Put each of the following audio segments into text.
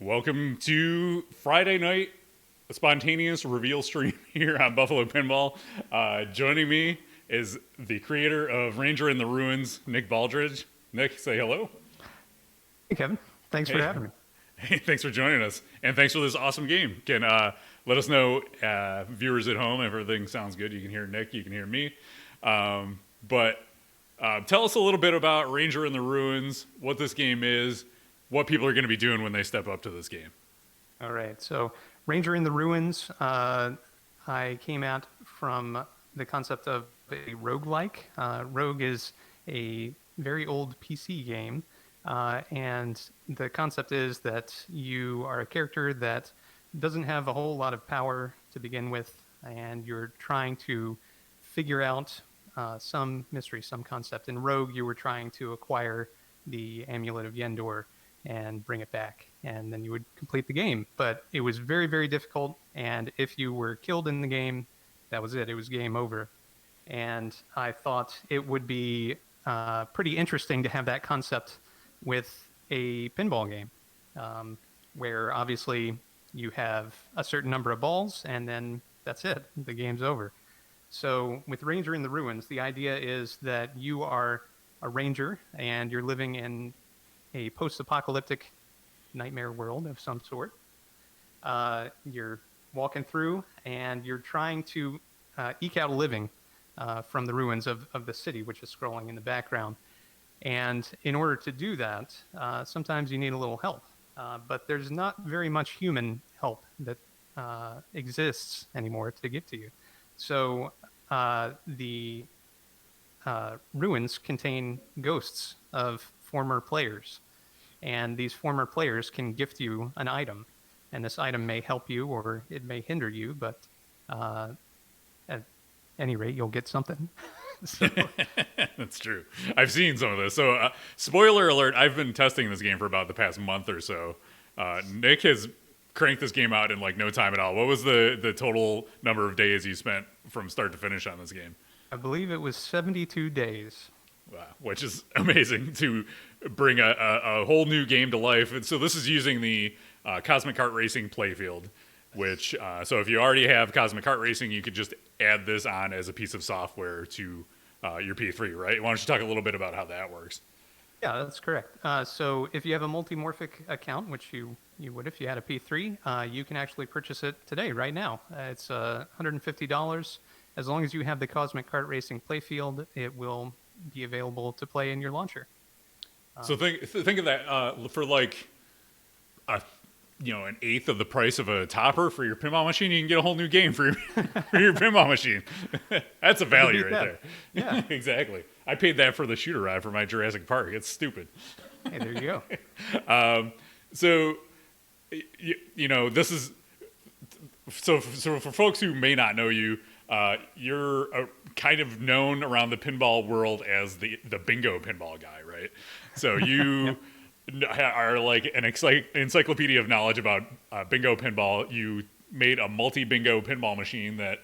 Welcome to Friday night, a spontaneous reveal stream here on Buffalo Pinball. Joining me is the creator of Ranger in the Ruins, Nick Baldridge. Nick, say hello. Hey, Kevin. Thanks for Hey, having me. hey, thanks for joining us, and thanks for this awesome game. Can let us know, viewers at home, if everything sounds good. You can hear Nick, you can hear me. But tell us a little bit about Ranger in the Ruins, what this game is, what people are going to be doing when they step up to this game. All right. So, Ranger in the Ruins, I came at from the concept of a roguelike. Rogue is a very old PC game. And the concept is that you are a character that doesn't have a whole lot of power to begin with, and you're trying to figure out some mystery, some concept. In Rogue, you were trying to acquire the Amulet of Yendor and bring it back, and then you would complete the game. But it was very, very difficult, and if you were killed in the game, that was it. It was game over. And I thought it would be pretty interesting to have that concept with a pinball game, where obviously you have a certain number of balls, and then that's it. The game's over. So with Ranger in the Ruins, the idea is that you are a ranger, and you're living in a post-apocalyptic nightmare world of some sort. You're walking through, and you're trying to eke out a living from the ruins of the city, which is scrolling in the background. And in order to do that, sometimes you need a little help. But there's not very much human help that exists anymore to give to you. So the ruins contain ghosts of former players. And these former players can gift you an item. And this item may help you or it may hinder you, but at any rate, you'll get something. So, That's true. I've seen some of this. So, spoiler alert, I've been testing this game for about the past month or so. Nick has cranked this game out in like no time at all. What was the total number of days you spent from start to finish on this game? I believe it was 72 days. Wow, which is amazing to bring a whole new game to life. And so this is using the Cosmic Kart Racing playfield, which, so if you already have Cosmic Kart Racing, you could just add this on as a piece of software to your P3, right? Why don't you talk a little bit about how that works? Yeah, that's correct. So if you have a Multimorphic account, which you would if you had a P3, you can actually purchase it today, right now. It's $150. As long as you have the Cosmic Kart Racing playfield, it will be available to play in your launcher. So think of that for like a an eighth of the price of a topper for your pinball machine. You can get a whole new game for your for your pinball machine. That's a value right there. Yeah. Exactly. I paid that for the shooter ride for my Jurassic Park. It's stupid. Hey, there you go. So this is so for folks who may not know you, you're kind of known around the pinball world as the bingo pinball guy, right? So you are like an encyclopedia of knowledge about bingo pinball. You made a multi-bingo pinball machine that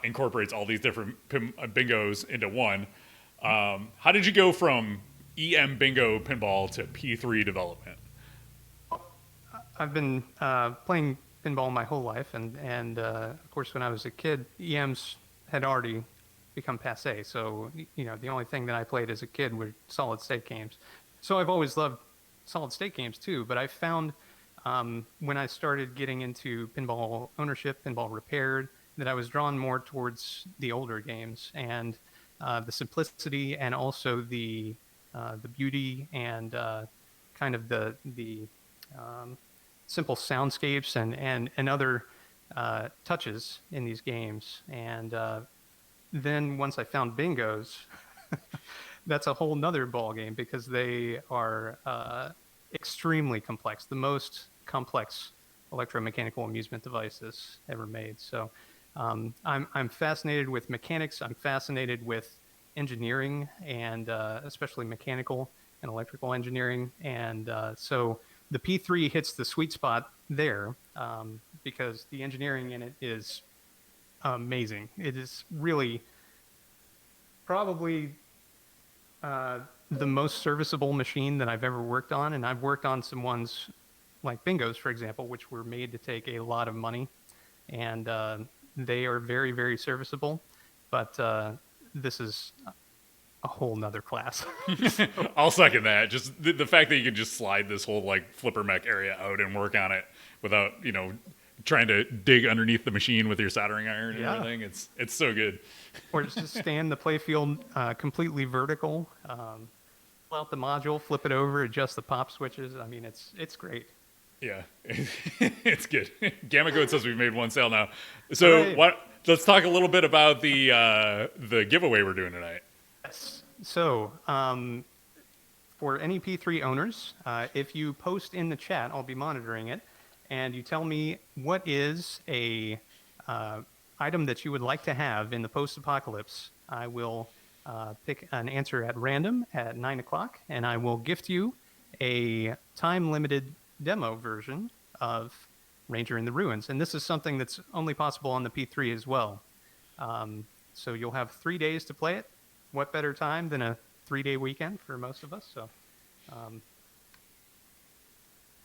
incorporates all these different bingos into one. How did you go from EM bingo pinball to P3 development? I've been playing pinball my whole life, and of course, when I was a kid, EMs had already become passé. So the only thing that I played as a kid were solid state games. So I've always loved solid state games too. But I found when I started getting into pinball ownership, pinball repaired, that I was drawn more towards the older games and the simplicity, and also the beauty and kind of the simple soundscapes and other touches in these games. And then once I found bingos, that's a whole nother ball game, because they are extremely complex, the most complex electromechanical amusement devices ever made. So I'm fascinated with mechanics. I'm fascinated with engineering, and especially mechanical and electrical engineering. And so the P3 hits the sweet spot there, because the engineering in it is amazing. It is really probably the most serviceable machine that I've ever worked on, and I've worked on some ones like bingos, for example, which were made to take a lot of money, and they are very, very serviceable. But this is a whole nother class. I'll second that. Just the fact that you can just slide this whole like flipper mech area out and work on it without trying to dig underneath the machine with your soldering iron and everything. It's so good. Or just stand the playfield completely vertical, pull out the module, flip it over, adjust the pop switches. I mean, it's great. Yeah, it's good. Gamma Goat says we've made one sale now. So let's talk a little bit about the giveaway we're doing tonight. Yes. So for any P3 owners, if you post in the chat, I'll be monitoring it, and you tell me what is a item that you would like to have in the post-apocalypse, I will pick an answer at random at 9 o'clock, and I will gift you a time-limited demo version of Ranger in the Ruins. And this is something that's only possible on the P3 as well. So you'll have 3 days to play it. What better time than a 3-day weekend for most of us? So,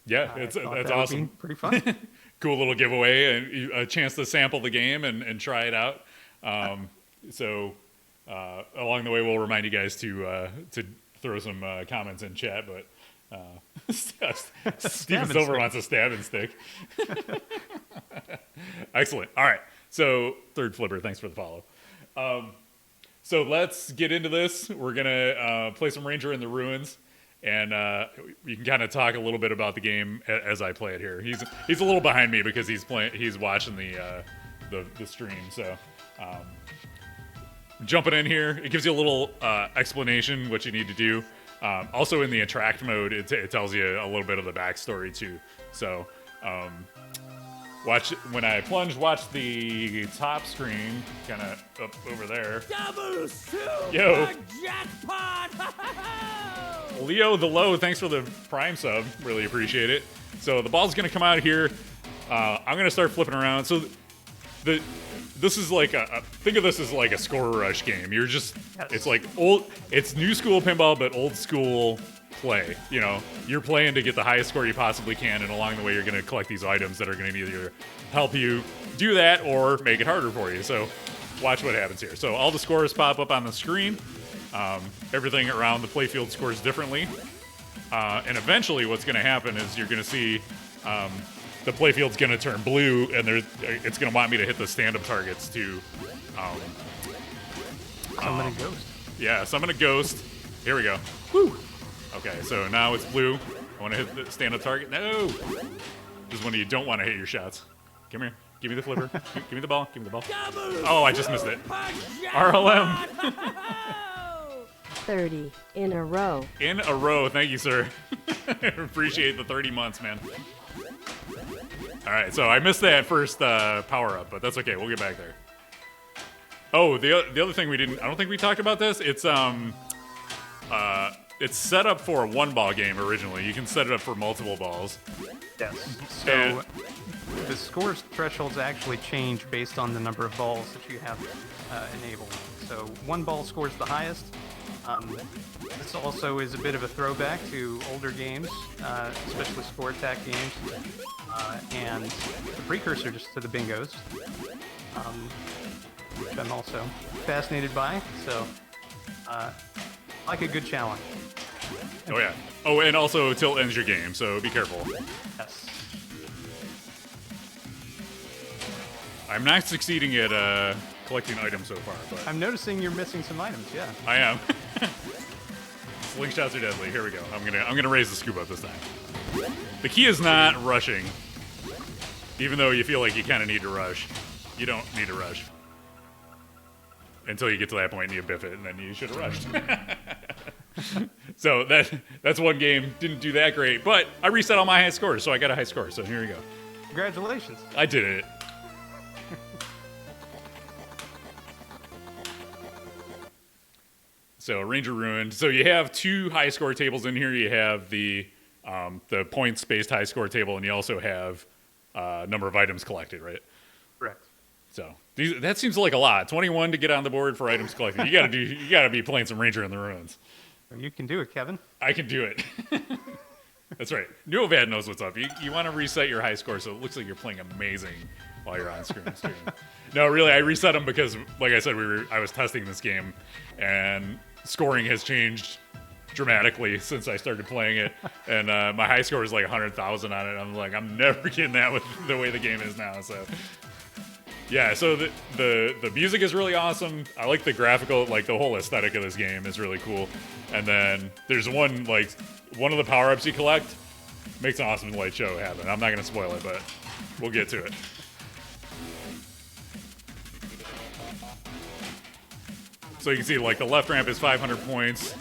that's awesome. Pretty fun. Cool little giveaway and a chance to sample the game and try it out. So along the way, we'll remind you guys to throw some comments in chat. But Steven Silver wants a stabbing stick. Excellent. All right. So third flipper, thanks for the follow. So let's get into this. We're gonna play some Ranger in the Ruins. And you can kind of talk a little bit about the game as I play it here. He's a little behind me because he's watching the stream. So jumping in here, it gives you a little explanation what you need to do. Also in the attract mode, it tells you a little bit of the backstory too. So watch when I plunge. Watch the top screen, kind of up over there. Double super Yo. jackpot! Leo the Low, thanks for the Prime sub. Really appreciate it. So the ball's going to come out here. I'm going to start flipping around. So this is like think of this as like a score rush game. You're just, it's like it's new school pinball, but old school play. You're playing to get the highest score you possibly can, and along the way, you're going to collect these items that are going to either help you do that or make it harder for you. So watch what happens here. So all the scores pop up on the screen. Everything around the playfield scores differently. And eventually what's going to happen is you're going to see the playfield's going to turn blue, and it's going to want me to hit the stand-up targets to Summon a ghost. Yeah, summon a ghost. Here we go. Woo! Okay, so now it's blue. I want to hit the stand-up target. No! This is when you don't want to hit your shots. Come here. Give me the flipper. Give me the ball. Give me the ball. Oh, I just missed it. RLM. 30 in a row. In a row. Thank you, sir. Appreciate the 30 months, man. All right, so I missed that first power-up, but that's okay. We'll get back there. Oh, the other thing I don't think we talked about this. It's set up for a one-ball game originally. You can set it up for multiple balls. Yes. So the score thresholds actually change based on the number of balls that you have enabled. So one ball scores the highest. This also is a bit of a throwback to older games, especially score attack games, and the precursor just to the bingos, which I'm also fascinated by. So, like a good challenge. Oh yeah. Oh, and also tilt ends your game, so be careful. Yes. I'm not succeeding at collecting items so far, but I'm noticing you're missing some items. Yeah. I am. Slingshots are deadly. Here we go. I'm gonna raise the scoop up this time. The key is not rushing, even though you feel like you kind of need to rush. You don't need to rush until you get to that point and you biff it, and then you should have rushed. So that's one game. Didn't do that great, but I reset all my high scores, so I got a high score. So here we go. Congratulations. I did it. So Ranger Ruined. So you have two high score tables in here. You have the points-based high score table, and you also have number of items collected, right? Correct. So that seems like a lot. 21 to get on the board for items collected. You gotta be playing some Ranger in the Ruins. You can do it, Kevin. I can do it. That's right. Neovad knows what's up. You want to reset your high score so it looks like you're playing amazing while you're on screen. No, really, I reset them because, like I said, I was testing this game, and scoring has changed dramatically since I started playing it, and my high score is like 100,000 on it. I'm like, I'm never getting that with the way the game is now. So, yeah. So the music is really awesome. I like the graphical, like the whole aesthetic of this game is really cool. And then there's one of the power ups you collect makes an awesome light show happen. I'm not gonna spoil it, but we'll get to it. So you can see, like, the left ramp is 500 points.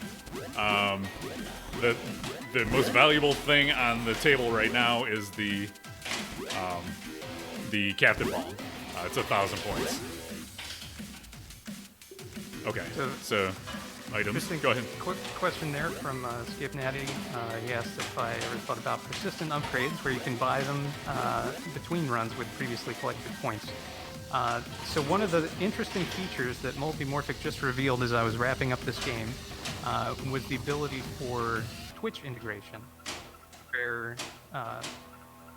The most valuable thing on the table right now is the captain ball. It's 1,000 points. Okay, so items. Go ahead. Quick question there from Skip Natty. He asked if I ever thought about persistent upgrades where you can buy them between runs with previously collected points. So one of the interesting features that Multimorphic just revealed as I was wrapping up this game was the ability for Twitch integration, where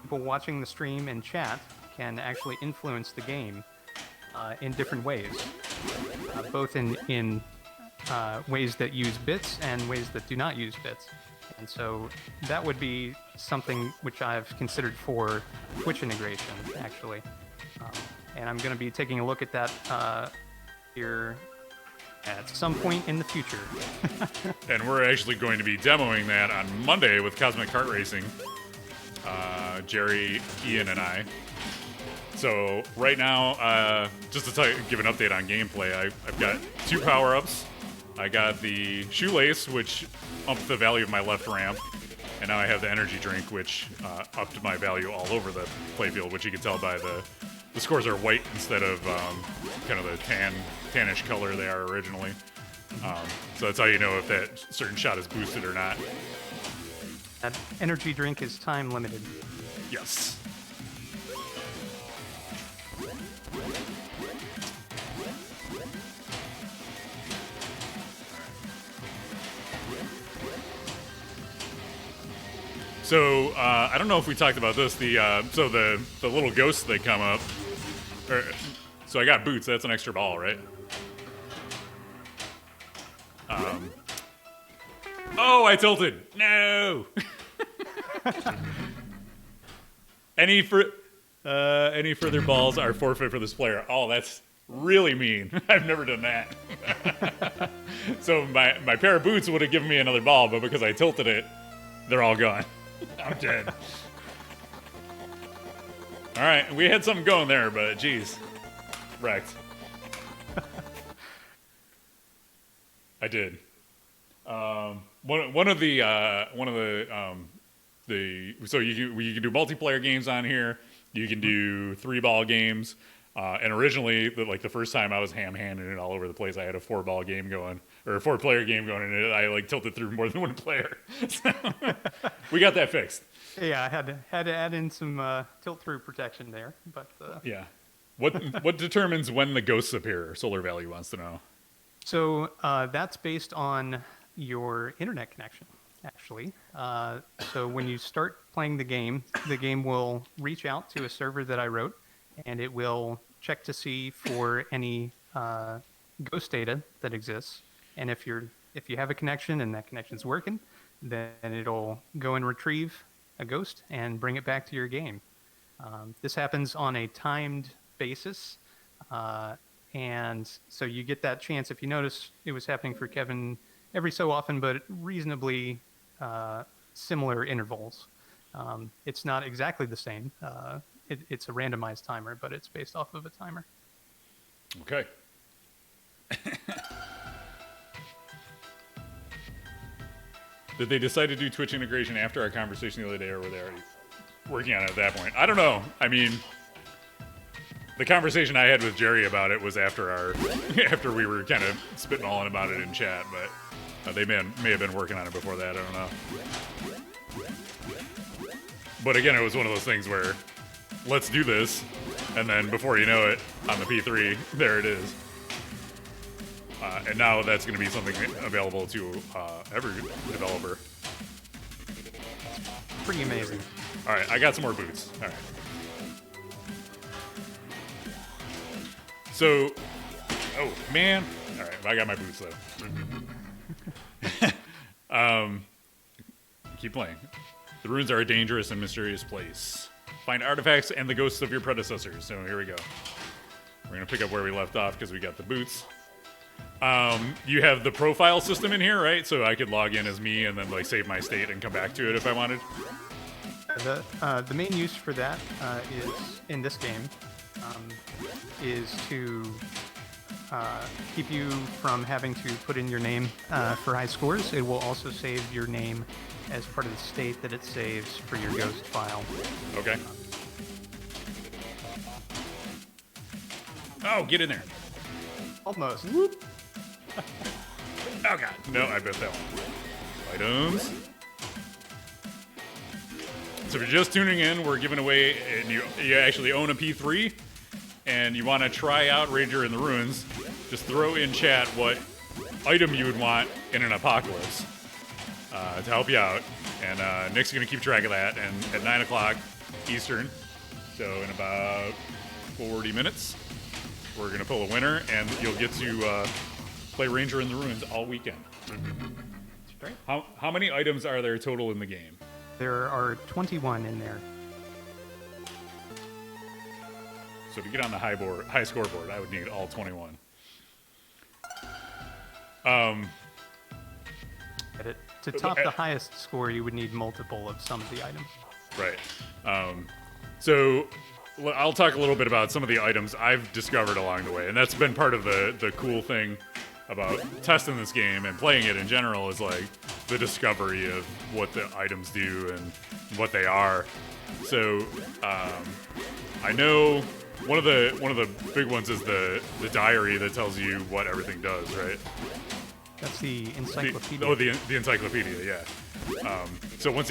people watching the stream and chat can actually influence the game in different ways, both in ways that use bits and ways that do not use bits. And so that would be something which I've considered for Twitch integration, actually. And I'm going to be taking a look at that here at some point in the future. And we're actually going to be demoing that on Monday with Cosmic Kart Racing, Jerry, Ian, and I. So right now, just to give an update on gameplay, I've got 2 power-ups. I got the shoelace, which upped the value of my left ramp, and now I have the energy drink, which upped my value all over the playfield, which you can tell by the scores are white instead of kind of the tannish color they are originally. So that's how you know if that certain shot is boosted or not. That energy drink is time limited. Yes. So I don't know if we talked about this. So the little ghosts that come up. So I got boots. That's an extra ball, right? Oh, I tilted. No. Any further balls are forfeit for this player. Oh, that's really mean. I've never done that. So my pair of boots would have given me another ball, but because I tilted it, they're all gone. I'm dead. All right, we had something going there, but geez, wrecked. I did. One of the so you can do multiplayer games on here. You can do 3-ball games. And originally, the first time I was ham-handing it all over the place, I had a 4-ball game going, or a 4-player game going, and I tilted through more than one player. So, we got that fixed. Yeah, I had to add in some tilt-through protection there, but yeah. What determines when the ghosts appear? Solar Valley wants to know. So that's based on your internet connection, actually. So when you start playing the game will reach out to a server that I wrote, and it will check to see for any ghost data that exists. And if you have a connection and that connection's working, then it'll go and retrieve a ghost and bring it back to your game. This happens on a timed basis. And so you get that chance. If you notice, it was happening for Kevin every so often, but reasonably similar intervals. It's not exactly the same. It's a randomized timer, but it's based off of a timer. Okay. Did they decide to do Twitch integration after our conversation the other day, or were they already working on it at that point? I don't know. I mean, the conversation I had with Jerry about it was after we were kind of spitballing about it in chat, but they may have been working on it before that. I don't know. But again, it was one of those things where, let's do this, and then before you know it, on the P3, there it is. And now that's going to be something available to every developer. pretty amazing. All right, I got some more boots. All right. So, oh man. All right, I got my boots though. Keep playing. The ruins are a dangerous and mysterious place. Find artifacts and the ghosts of your predecessors. So here we go. We're gonna pick up where we left off because we got the boots. You have the profile system in here, right? So I could log in as me and then like save my state and come back to it if I wanted. The main use for that is in this game is to keep you from having to put in your name for high scores. It will also save your name as part of the state that it saves for your ghost file. Okay. Oh, get in there. Almost. Whoop. Oh god. No, I bet that one. Items. So if you're just tuning in, we're giving away, and you actually own a P3, and you want to try out Ranger in the Ruins, just throw in chat what item you would want in an apocalypse to help you out. And Nick's going to keep track of that. And at 9 o'clock Eastern, so in about 40 minutes, we're going to pull a winner, and you'll get to play Ranger in the Ruins all weekend. Great. How many items are there total in the game? There are 21 in there. So to get on the high scoreboard, I would need all 21. To top the highest score, you would need multiple of some of the items. Right. So I'll talk a little bit about some of the items I've discovered along the way, and that's been part of the cool thing about testing this game and playing it in general is like the discovery of what the items do and what they are. So I know one of the big ones is the diary that tells you what everything does, right? That's the encyclopedia. The encyclopedia, yeah. So once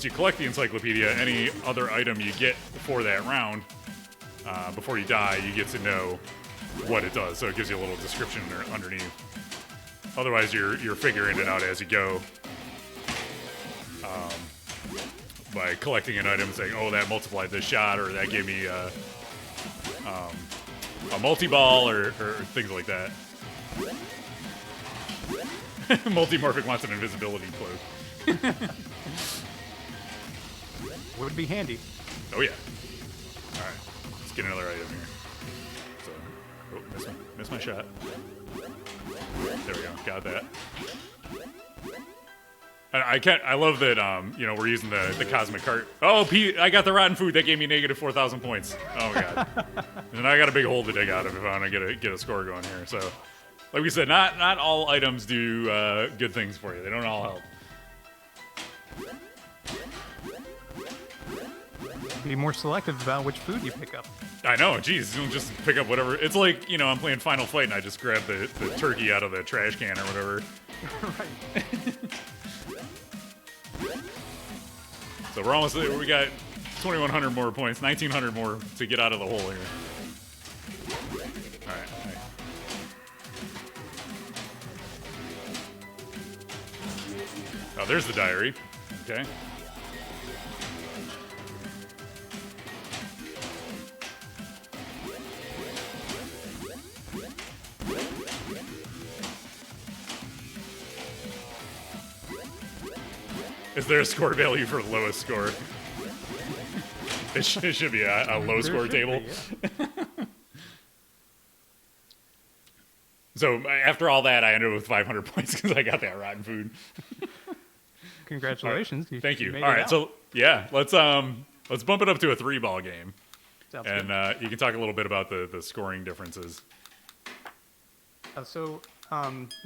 you collect the encyclopedia, any other item you get for that round, before you die, you get to know what it does. So it gives you a little description underneath. Otherwise, you're figuring it out as you go by collecting an item and saying, oh, that multiplied this shot, or that gave me a multiball, or things like that. Multimorphic wants an invisibility cloak. Would be handy. Oh yeah. All right, let's get another item here. So, oh, missed my shot. There we go. Got that. I love that. We're using the cosmic cart. Oh, I got the rotten food that gave me negative 4,000 points. Oh my god. And I got a big hole to dig out of if I want to get a score going here. So, like we said, not all items do good things for you. They don't all help. Be more selective about which food you pick up. I know, geez, you don't just pick up whatever. It's like, I'm playing Final Fight and I just grab the turkey out of the trash can or whatever. Right. So we got 2,100 more points, 1,900 more to get out of the hole here. All right. Oh, there's the diary. Okay. Is there a score value for lowest score? It should be a low score table. Be, yeah. So after all that, I ended up with 500 points because I got that rotten food. Congratulations. Right. Thank you. made All it right, out. so yeah, let's bump it up to a 3-ball game, Sounds and good. you can talk a little bit about the scoring differences. The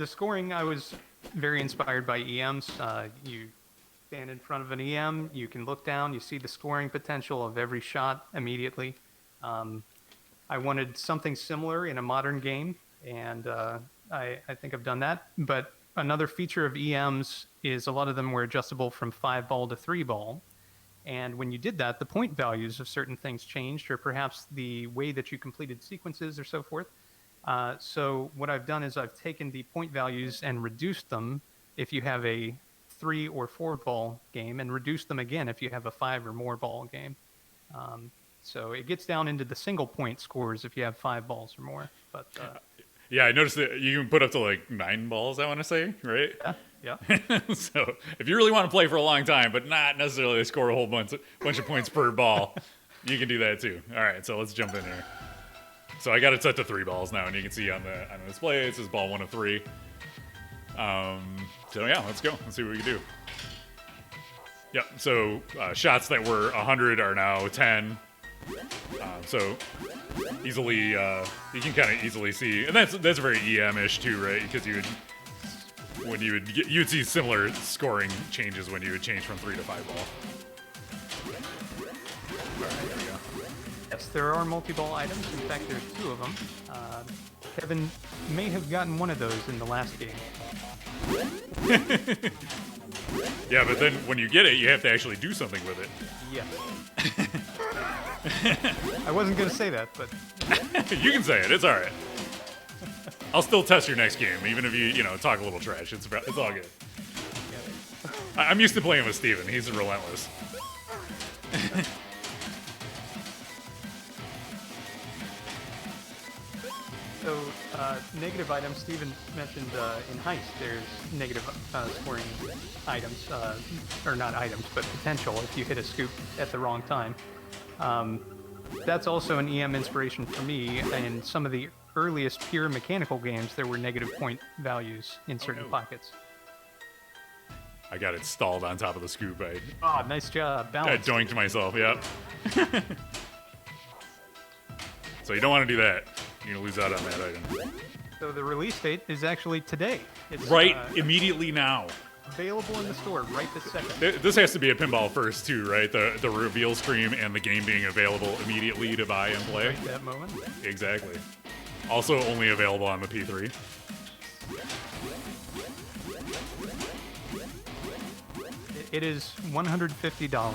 scoring, I was very inspired by EMs. You stand in front of an EM, you can look down, you see the scoring potential of every shot immediately. I wanted something similar in a modern game, and I think I've done that. But another feature of EMs is a lot of them were adjustable from 5-ball to 3-ball. And when you did that, the point values of certain things changed, or perhaps the way that you completed sequences or so forth. So what I've done is I've taken the point values and reduced them if you have a 3 or 4 ball game and reduce them again if you have a 5 or more ball game. So it gets down into the single point scores if you have 5 balls or more. But Yeah, I noticed that you can put up to like 9 balls, I want to say, right? yeah. So if you really want to play for a long time, but not necessarily score a whole bunch of points per ball, you can do that too. All right, so let's jump in here. So I got it set to 3 balls now, and you can see on the display it says ball 1 of 3. So yeah, let's go. Let's see what we can do. Yep. So shots that were 100 are now 10. So easily, you can kind of easily see, and that's very EM-ish too, right? Because you would see similar scoring changes when you would change from 3 to 5 ball. All right, there we go. Yes, there are multi-ball items. In fact, there's 2 of them. Kevin may have gotten one of those in the last game. Yeah, but then when you get it, you have to actually do something with it. Yes. I wasn't going to say that, but You can say it. It's all right. I'll still test your next game, even if you talk a little trash. It's all good. I'm used to playing with Steven. He's relentless. So, negative items, Steven mentioned in Heist, there's negative scoring items, or not items, but potential if you hit a scoop at the wrong time. That's also an EM inspiration for me. In some of the earliest pure mechanical games, there were negative point values in certain pockets. I got it stalled on top of the scoop. Nice job. I Balance. doinked myself, yep. So you don't want to do that. You're going to lose out on that item. So the release date is actually today. It's Right immediately now. available in the store right this second. This has to be a pinball first, too, right? The reveal stream and the game being available immediately to buy and play. Right that moment. Exactly. Also only available on the P3. It is $150.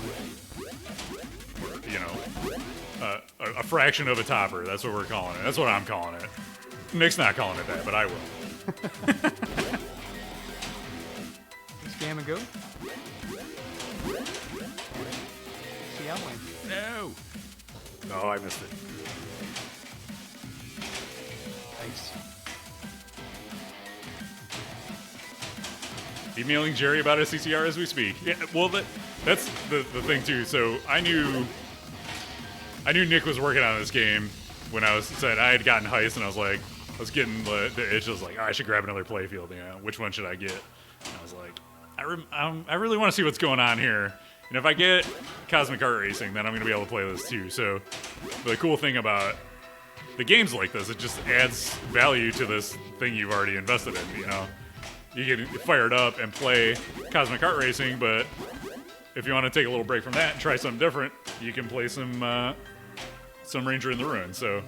A fraction of a topper. That's what we're calling it. That's what I'm calling it. Nick's not calling it that, but I will. Scam and go. See how win. No. No, I missed it. Nice. Emailing Jerry about a CCR as we speak. Yeah, well, that's the thing too. So I knew Nick was working on this game when I had gotten Heist, and I was getting the itch. I was like, I should grab another playfield. Which one should I get? And I was like, I really want to see what's going on here. And if I get Cosmic Art Racing, then I'm going to be able to play this too. So the cool thing about the games like this, it just adds value to this thing you've already invested in. You can fire it up and play Cosmic Art Racing, but if you want to take a little break from that and try something different, you can play some Ranger in the Ruins. So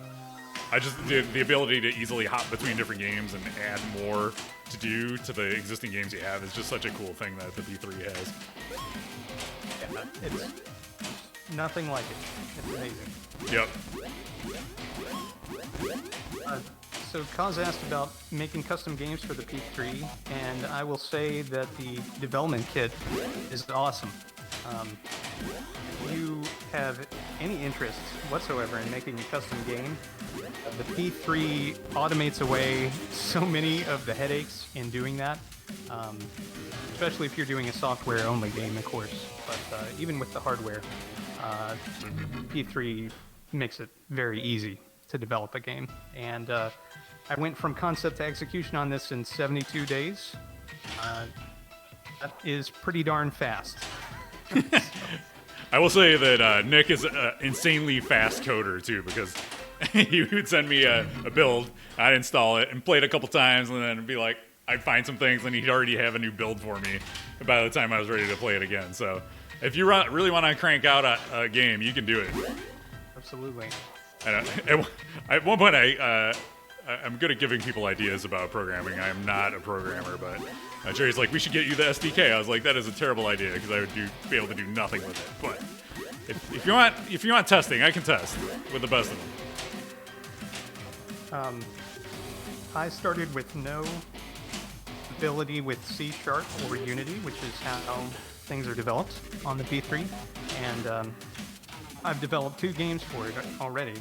the ability to easily hop between different games and add more to do to the existing games you have is just such a cool thing that the P3 has. Yeah, it's nothing like it. It's amazing. Yep. So Kaz asked about making custom games for the P3, and I will say that the development kit is awesome. If you have any interest whatsoever in making a custom game, the P3 automates away so many of the headaches in doing that, especially if you're doing a software-only game, of course. But even with the hardware, P3 makes it very easy to develop a game. And I went from concept to execution on this in 72 days. That is pretty darn fast. I will say that Nick is an insanely fast coder too, because he would send me a build, I'd install it and play it a couple times, and then it'd be like I'd find some things, and he'd already have a new build for me by the time I was ready to play it again. So if you really want to crank out a game, you can do it. Absolutely. At one point, I'm good at giving people ideas about programming. I am not a programmer, but Jerry's like, we should get you the SDK. I was like, that is a terrible idea because I would be able to do nothing with it. But if you want testing, I can test with the best of them. I started with no compatibility with C# or Unity, which is how things are developed on the P3. And I've developed 2 games for it already.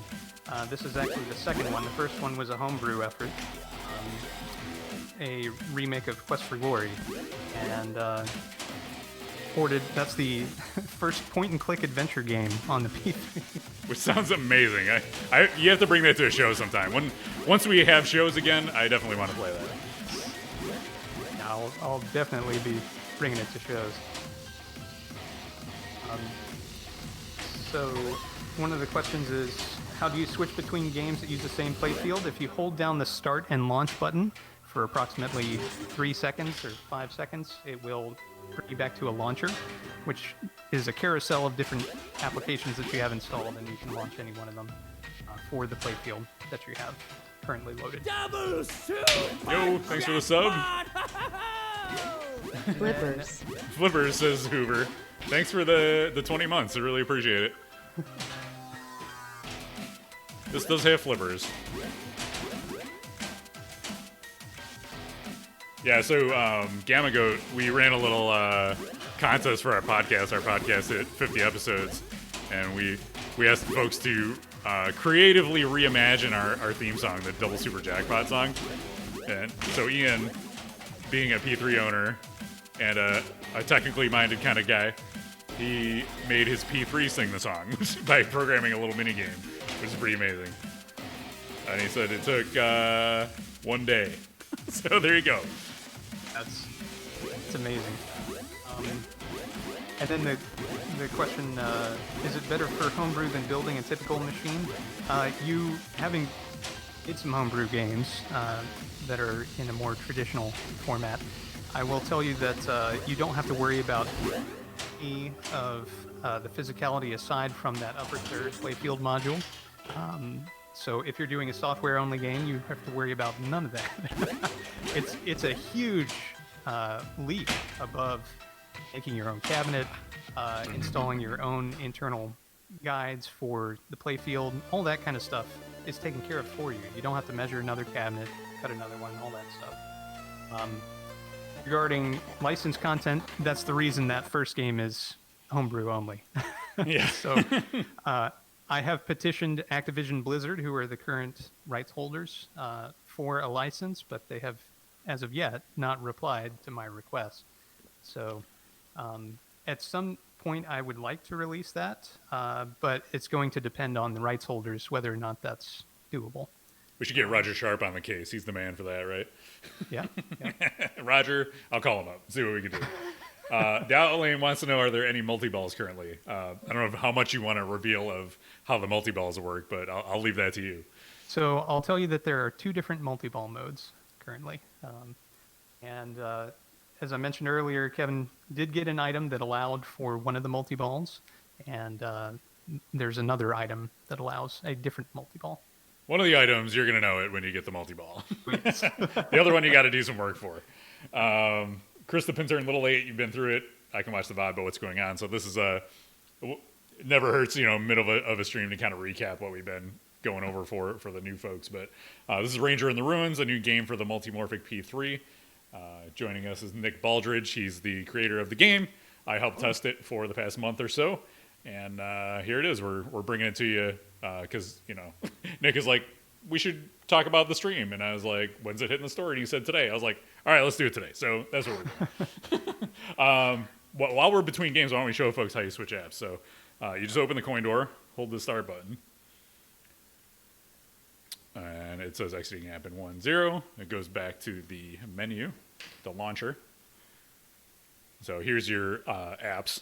This is actually the second one. The first one was a homebrew effort, a remake of Quest for Glory, and ported. That's the first point-and-click adventure game on the P3. Which sounds amazing. You have to bring that to a show sometime. Once we have shows again, I definitely want to play that. Yeah, I'll definitely be bringing it to shows. So one of the questions is, how do you switch between games that use the same playfield? If you hold down the start and launch button for approximately 3 seconds or 5 seconds, it will bring you back to a launcher, which is a carousel of different applications that you have installed, and you can launch any one of them for the playfield that you have currently loaded. Double soup! Yo, thanks for the sub. Flippers. Flippers, says Hoover. Thanks for the 20 months. I really appreciate it. This does have flippers. Yeah, so Gamma Goat, we ran a little contest for our podcast. Our podcast hit 50 episodes, and we asked folks to creatively reimagine our theme song, the Double Super Jackpot song. And so Ian, being a P3 owner and a technically minded kind of guy, he made his P3 sing the song by programming a little mini game, which is pretty amazing. And he said it took 1 day. So there you go. It's amazing. And then the question, is it better for homebrew than building a typical machine? You having made some homebrew games that are in a more traditional format, I will tell you that you don't have to worry about any of the physicality aside from that upper third playfield module. So if you're doing a software-only game, you have to worry about none of that. It's a huge leap above making your own cabinet, installing your own internal guides for the playfield. All that kind of stuff is taken care of for you. You don't have to measure another cabinet, cut another one, all that stuff. Regarding licensed content, that's the reason that first game is homebrew only. Yeah. So I have petitioned Activision Blizzard, who are the current rights holders, for a license, but they have, as of yet, not replied to my request. So at some point, I would like to release that, but it's going to depend on the rights holders whether or not that's doable. We should get Roger Sharp on the case. He's the man for that, right? Yeah. Roger, I'll call him up, see what we can do. The Outlane wants to know, are there any multi-balls currently? I don't know how much you want to reveal of how the multi-balls work, but I'll leave that to you. So I'll tell you that there are 2 different multi-ball modes currently. And as I mentioned earlier, Kevin did get an item that allowed for one of the multi-balls, and there's another item that allows a different multi-ball. One of the items, you're going to know it when you get the multi-ball. The other one, you got to do some work for. Chris the Pinter, a little late. You've been through it. I can watch the VOD, but what's going on? So this is it never hurts, middle of a stream to kind of recap what we've been going over for the new folks. But this is Ranger in the Ruins, a new game for the Multimorphic P3. Joining us is Nick Baldridge. He's the creator of the game. I helped test it for the past month or so. And here it is. We're bringing it to you because, Nick is like, we should talk about the stream. And I was like, when's it hitting the store? And he said today. I was like, all right, let's do it today. So that's what we're doing. While we're between games, why don't we show folks how you switch apps? So you just open the coin door, hold the start button. And it says exiting app in 1-0. It goes back to the menu, the launcher. So here's your apps.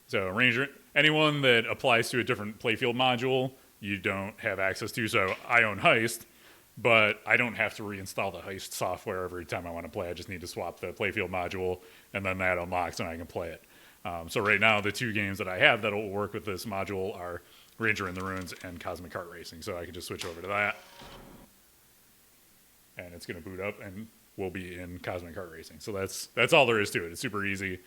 So Ranger, anyone that applies to a different playfield module, you don't have access to. So I own Heist, but I don't have to reinstall the Heist software every time I want to play. I just need to swap the playfield module, and then that unlocks and I can play it. So right now, the 2 games that I have that will work with this module are Ranger in the Ruins and Cosmic Kart Racing. So I can just switch over to that. And it's going to boot up, and we'll be in Cosmic Kart Racing. So that's all there is to it. It's super easy,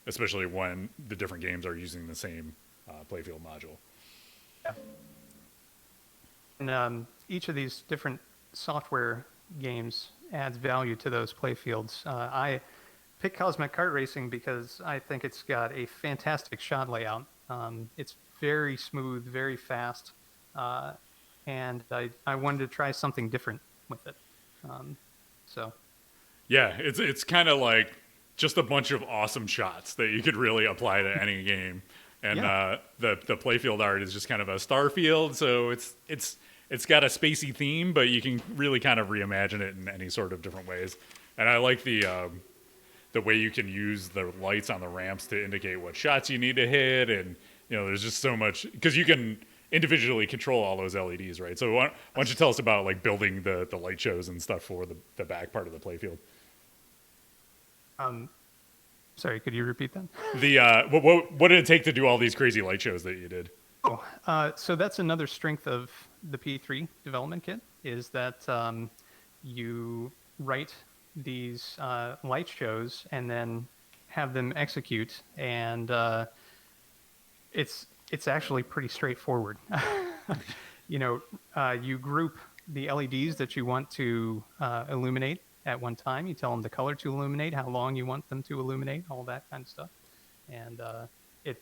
especially when the different games are using the same playfield module. Yeah. And each of these different software games adds value to those playfields. I pick Cosmic Kart Racing because I think it's got a fantastic shot layout. It's very smooth, very fast, and I wanted to try something different with it. So Yeah, it's kind of like just a bunch of awesome shots that you could really apply to any game. And Yeah. the playfield art is just kind of a star field, so it's got a spacey theme, but you can really kind of reimagine it in any sort of different ways. And I like the way you can use the lights on the ramps to indicate what shots you need to hit, and there's just so much because you can individually control all those LEDs, right? So why don't you tell us about like building the light shows and stuff for the back part of the playfield? Sorry, could you repeat that? What did it take to do all these crazy light shows that you did? So that's another strength of the P3 development kit is that you write these light shows and then have them execute, and it's actually pretty straightforward. You group the LEDs that you want to illuminate at one time. You tell them the color to illuminate, how long you want them to illuminate, all that kind of stuff, and it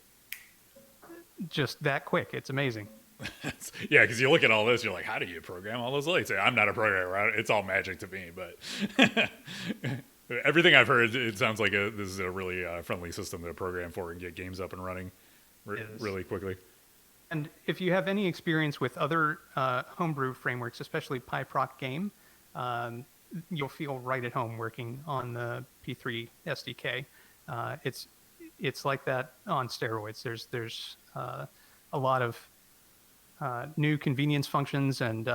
just that quick. It's amazing. Yeah, because you look at all this, you're like, how do you program all those lights? I'm not a programmer. It's all magic to me, but everything I've heard, it sounds like this is a really friendly system to program for and get games up and running really quickly. And if you have any experience with other homebrew frameworks, especially PyProc Game, you'll feel right at home working on the P3 SDK. It's like that on steroids. There's a lot of new convenience functions and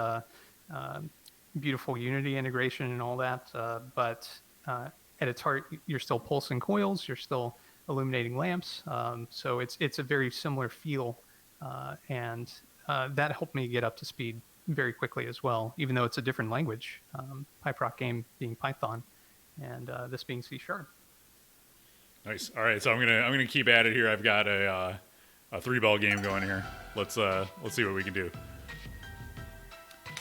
beautiful Unity integration and all that. But at its heart, you're still pulsing coils. You're still illuminating lamps. So it's a very similar feel, and that helped me get up to speed very quickly as well, even though it's a different language. PyProc Game being Python, and this being C#. Nice. All right, so I'm gonna keep at it here. I've got a 3-ball game going here. Let's see what we can do.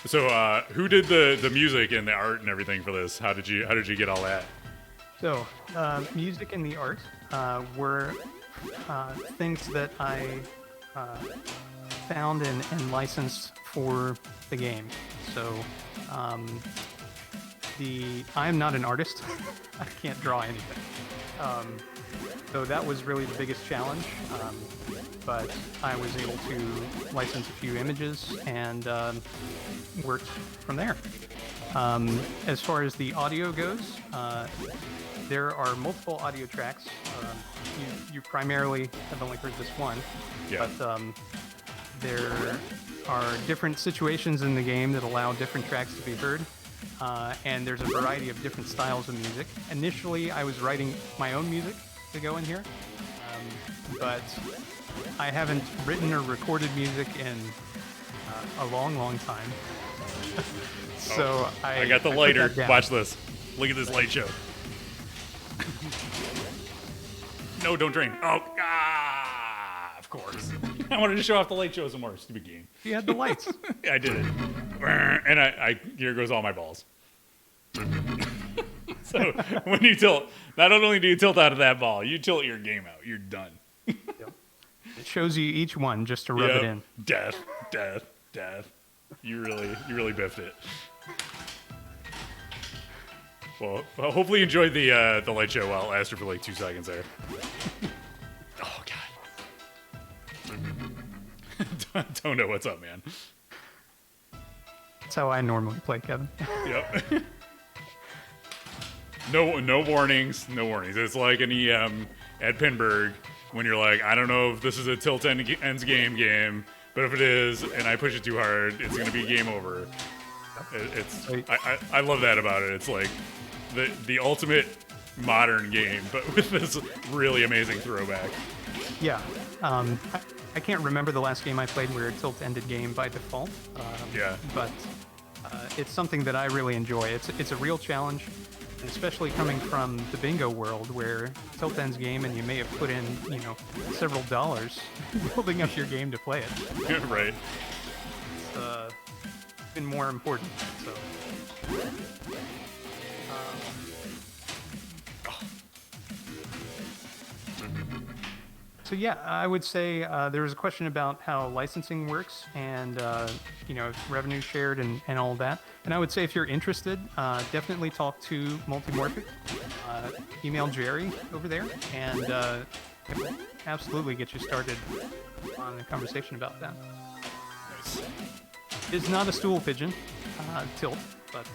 So who did the music and the art and everything for this? How did you get all that? So music and the art were things that I found and licensed for the game. So I'm not an artist. I can't draw anything. So that was really the biggest challenge. But I was able to license a few images and worked from there. As far as the audio goes, there are multiple audio tracks. You primarily have only heard this one, Yeah. but there are different situations in the game that allow different tracks to be heard, and there's a variety of different styles of music. Initially, I was writing my own music to go in here, but I haven't written or recorded music in a long time. So I got the put lighter. that down. Watch this. Look at this light show. No, don't drain. Oh, of course. I wanted to show off the light show some more. Stupid game. You had the lights. I did it. And I here goes all my balls. So when you tilt, not only do you tilt out of that ball, you tilt your game out. You're done. It shows you each one just to rub it in. Death. You really biffed it. Well, hopefully you enjoyed the light show while it lasted for like 2 seconds there. Oh God. Don't know what's up, man. That's how I normally play, Kevin. Yep. No warnings. It's like an EM at Pinburg when you're like, I don't know if this is a tilt ends game, but if it is, and I push it too hard, it's gonna be game over. I love that about it. It's like the ultimate modern game, but with this really amazing throwback. Yeah. I can't remember the last game I played where it tilt-ended game by default. Yeah. But it's something that I really enjoy. It's a real challenge, especially coming from the bingo world where tilt ends game and you may have put in, several dollars building up your game to play it. Right. It's been more important. So So yeah, I would say there was a question about how licensing works and revenue shared and all that. And I would say if you're interested, definitely talk to Multimorphic. Email Jerry over there, and absolutely get you started on a conversation about that. Nice. It's not a stool pigeon tilt, but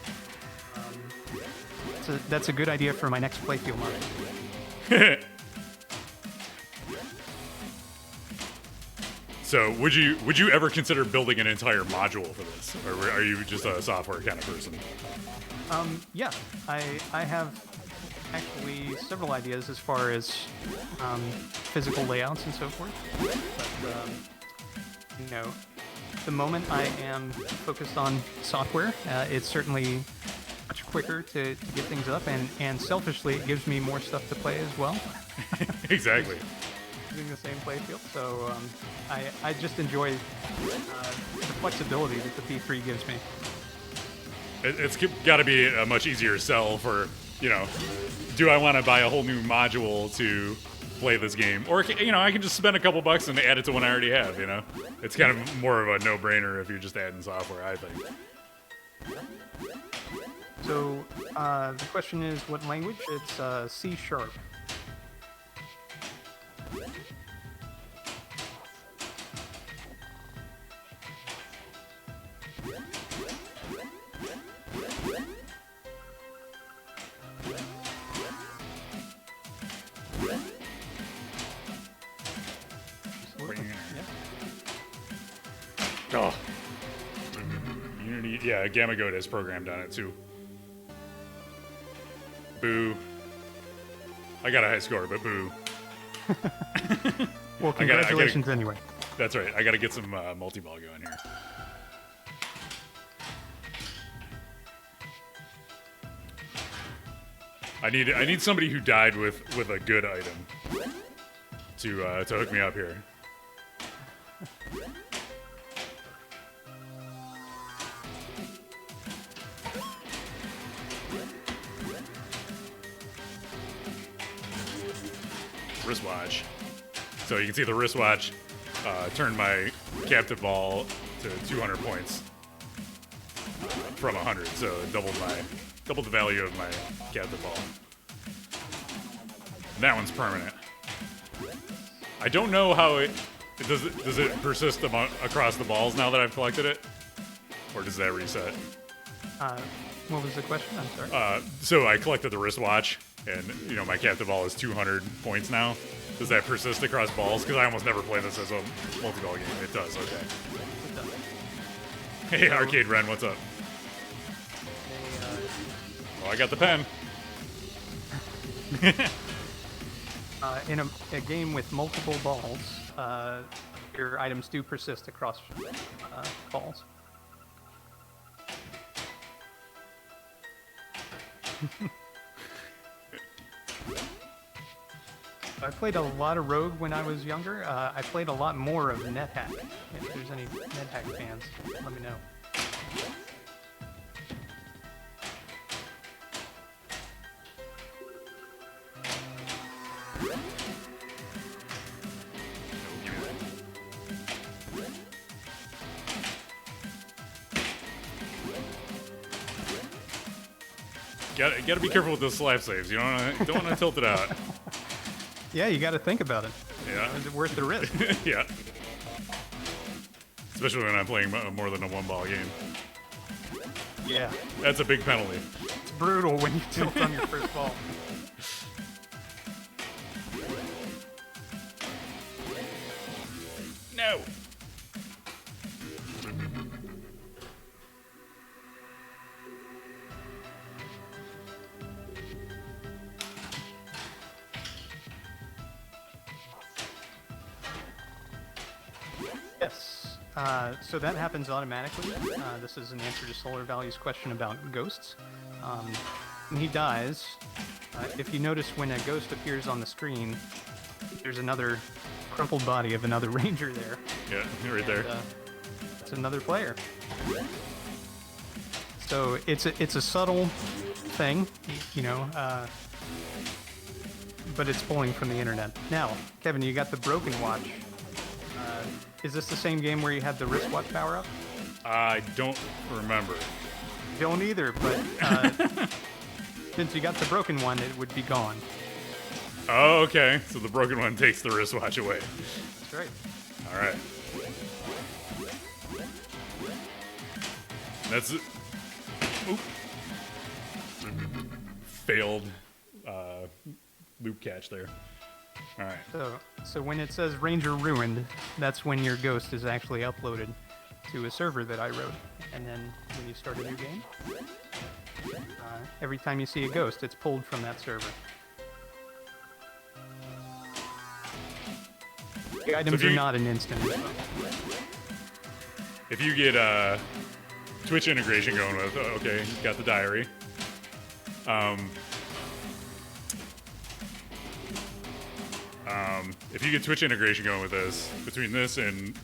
that's a good idea for my next playfield model. So would you ever consider building an entire module for this, or are you just a software kind of person? Yeah, I have actually several ideas as far as physical layouts and so forth. But the moment I am focused on software, it's certainly much quicker to get things up, and selfishly, it gives me more stuff to play as well. Exactly. Using the same playfield, so I just enjoy the flexibility that the P3 gives me. It's got to be a much easier sell for, do I want to buy a whole new module to play this game? Or, I can just spend a couple bucks and add it to one I already have, It's kind of more of a no-brainer if you're just adding software, I think. So the question is what language? It's C#. Oh. Unity, yeah, Gamma Goat is programmed on it too. Boo. I got a high score, but boo. Well, congratulations anyway. That's right. I got to get some multi-ball going here. I need somebody who died with a good item to hook me up here. Wristwatch. So you can see the wristwatch turned my captive ball to 200 points from 100, so it doubled the value of my captive ball. And that one's permanent. I don't know how does it persist across the balls now that I've collected it, or does that reset? What was the question? I'm sorry. So I collected the wristwatch, and my captive ball is 200 points now. Does that persist across balls? Because I almost never play this as a multi-ball game. It does. Okay. It does. Hey, Arcade Ren, what's up? Oh, I got the pen. In a game with multiple balls, your items do persist across balls. I played a lot of Rogue when I was younger. I played a lot more of NetHack. If there's any NetHack fans, let me know. Gotta be careful with those slap saves. You don't want to tilt it out. Yeah, you got to think about it. Yeah. Is it worth the risk? Yeah. Especially when I'm playing more than a one-ball game. Yeah. That's a big penalty. It's brutal when you tilt on your first ball. No. Yes. So that happens automatically. This is an answer to Solar Valley's question about ghosts. When he dies, if you notice when a ghost appears on the screen, there's another crumpled body of another ranger there. Yeah, right there. It's another player. So it's a subtle thing, but it's pulling from the internet. Now, Kevin, you got the broken watch. Is this the same game where you had the wristwatch power up? I don't remember. Don't either, but since you got the broken one, it would be gone. Oh, okay. So the broken one takes the wristwatch away. That's right. All right. That's it. Oop. Failed loop catch there. All right. So when it says Ranger Ruined, that's when your ghost is actually uploaded to a server that I wrote. And then when you start a new game, every time you see a ghost, it's pulled from that server. The items are not an instant info. If you get Twitch integration going with, okay, got the diary. If you get Twitch integration going with this, between this and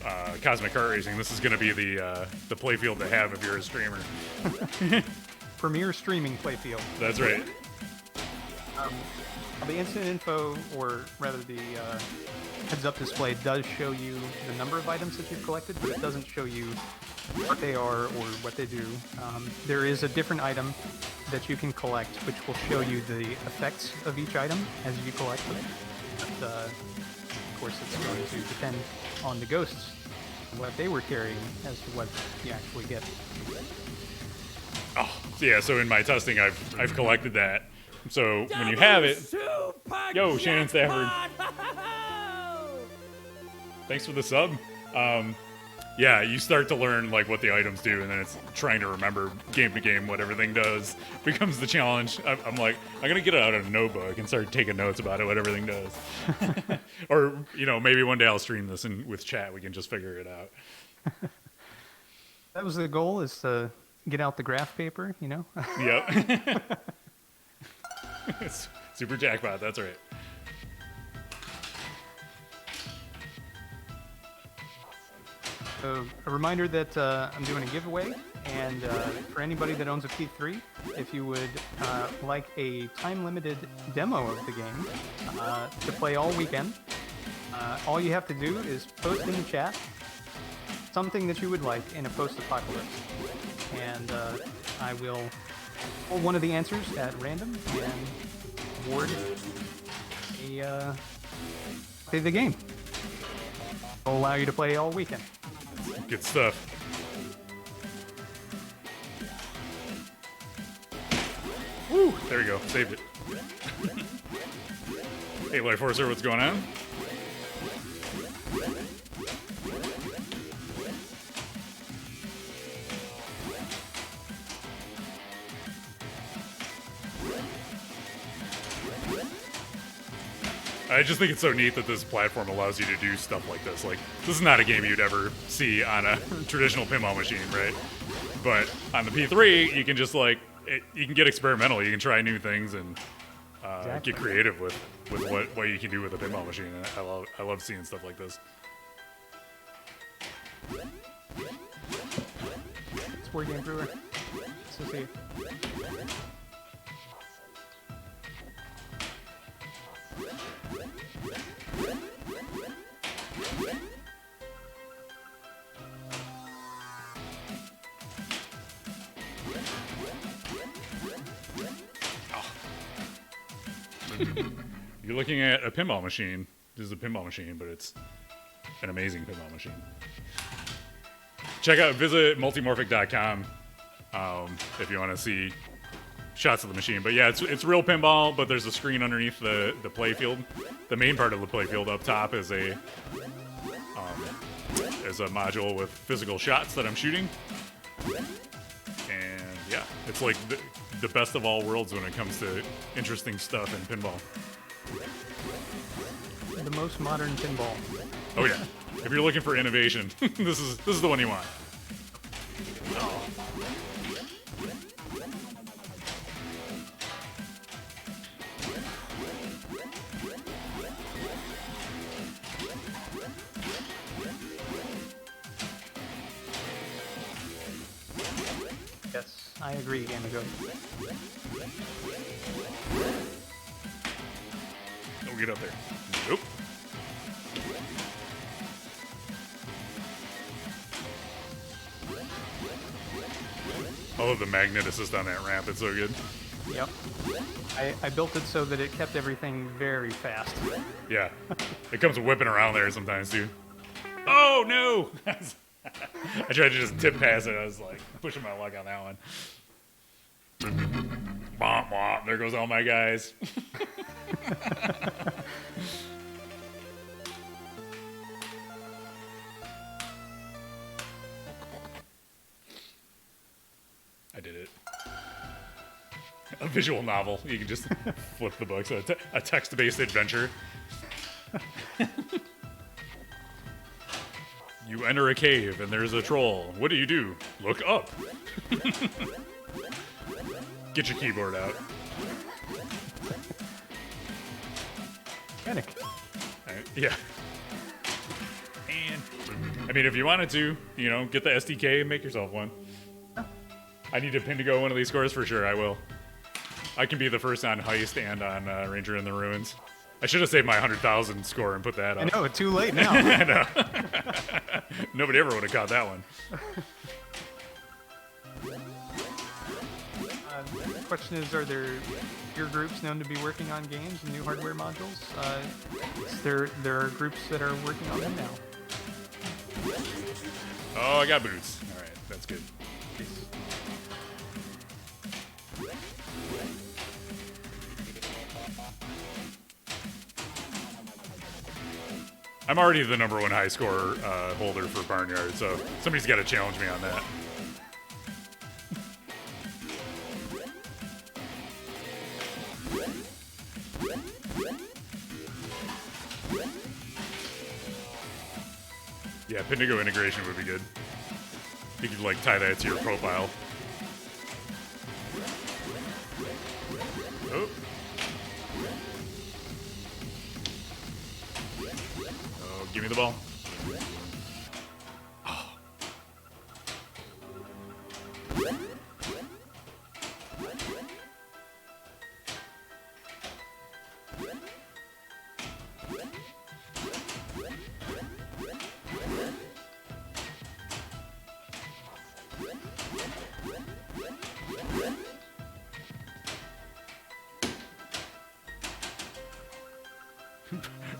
Cosmic Kart Racing, this is going to be the playfield to have if you're a streamer. Premier streaming playfield. That's right. The instant info, or rather the heads-up display, does show you the number of items that you've collected, but it doesn't show you what they are or what they do. There is a different item that you can collect, which will show you the effects of each item as you collect them. But, of course, it's going to depend on the ghosts and what they were carrying as to what you actually get. Oh, yeah. So in my testing, I've collected that. So when you have it, yo, Shannon Stafford, thanks for the sub. Yeah, you start to learn like what the items do, and then it's trying to remember game to game what everything does becomes the challenge. I'm like, I'm gonna get it out of a notebook and start taking notes about it, what everything does. Or maybe one day I'll stream this and with chat we can just figure it out. That was the goal, is to get out the graph paper, Yep. Super jackpot. That's right. A reminder that I'm doing a giveaway, and for anybody that owns a P3, if you would like a time-limited demo of the game to play all weekend, all you have to do is post in the chat something that you would like in a post-apocalypse, and I will pull one of the answers at random and award the game. It'll allow you to play all weekend. Good stuff. Woo! There we go. Saved it. Hey, Life Forcer, what's going on? I just think it's so neat that this platform allows you to do stuff like this. Like, this is not a game you'd ever see on a traditional pinball machine, right? But on the P3, you can just you can get experimental. You can try new things and Exactly. get creative with what you can do with a pinball machine. And I love seeing stuff like this. It's Board Game Brewer. So see you. You're looking at a pinball machine. This is a pinball machine, but it's an amazing pinball machine. Visit multimorphic.com if you want to see shots of the machine. But yeah, it's real pinball, but there's a screen underneath the playfield. The main part of the playfield up top is a module with physical shots that I'm shooting. And yeah, it's like the best of all worlds when it comes to interesting stuff in pinball. The most modern pinball. Oh yeah, if you're looking for innovation, this is the one you want. Yes, I agree, Gamigo. get up there. Nope. Oh, the magnet assist on that ramp. It's so good. Yep. I built it so that it kept everything very fast. Yeah. It comes whipping around there sometimes, too. Oh, no! I tried to just tip past it. I was like pushing my luck on that one. Womp womp. There goes all my guys. I did it. A visual novel. You can just flip the books. A text-based adventure. You enter a cave and there's a troll. What do? Look up. Get your keyboard out. Panic. Yeah. And I mean, if you wanted to, you know, get the SDK and make yourself one. I need a pin to go one of these scores for sure. I will. I can be the first on Heist and on Ranger in the Ruins. I should have saved my 100,000 score and put that up. I know, too late now. I know. Nobody ever would have caught that one. The question is, are there peer groups known to be working on games and new hardware modules? There are groups that are working on them now. Oh, I got boots. All right, that's good. I'm already the #1 high score holder for Barnyard, so somebody's got to challenge me on that. Yeah, Pindigo integration would be good. You could like tie that to your profile. Oh. Oh, give me the ball. Oh.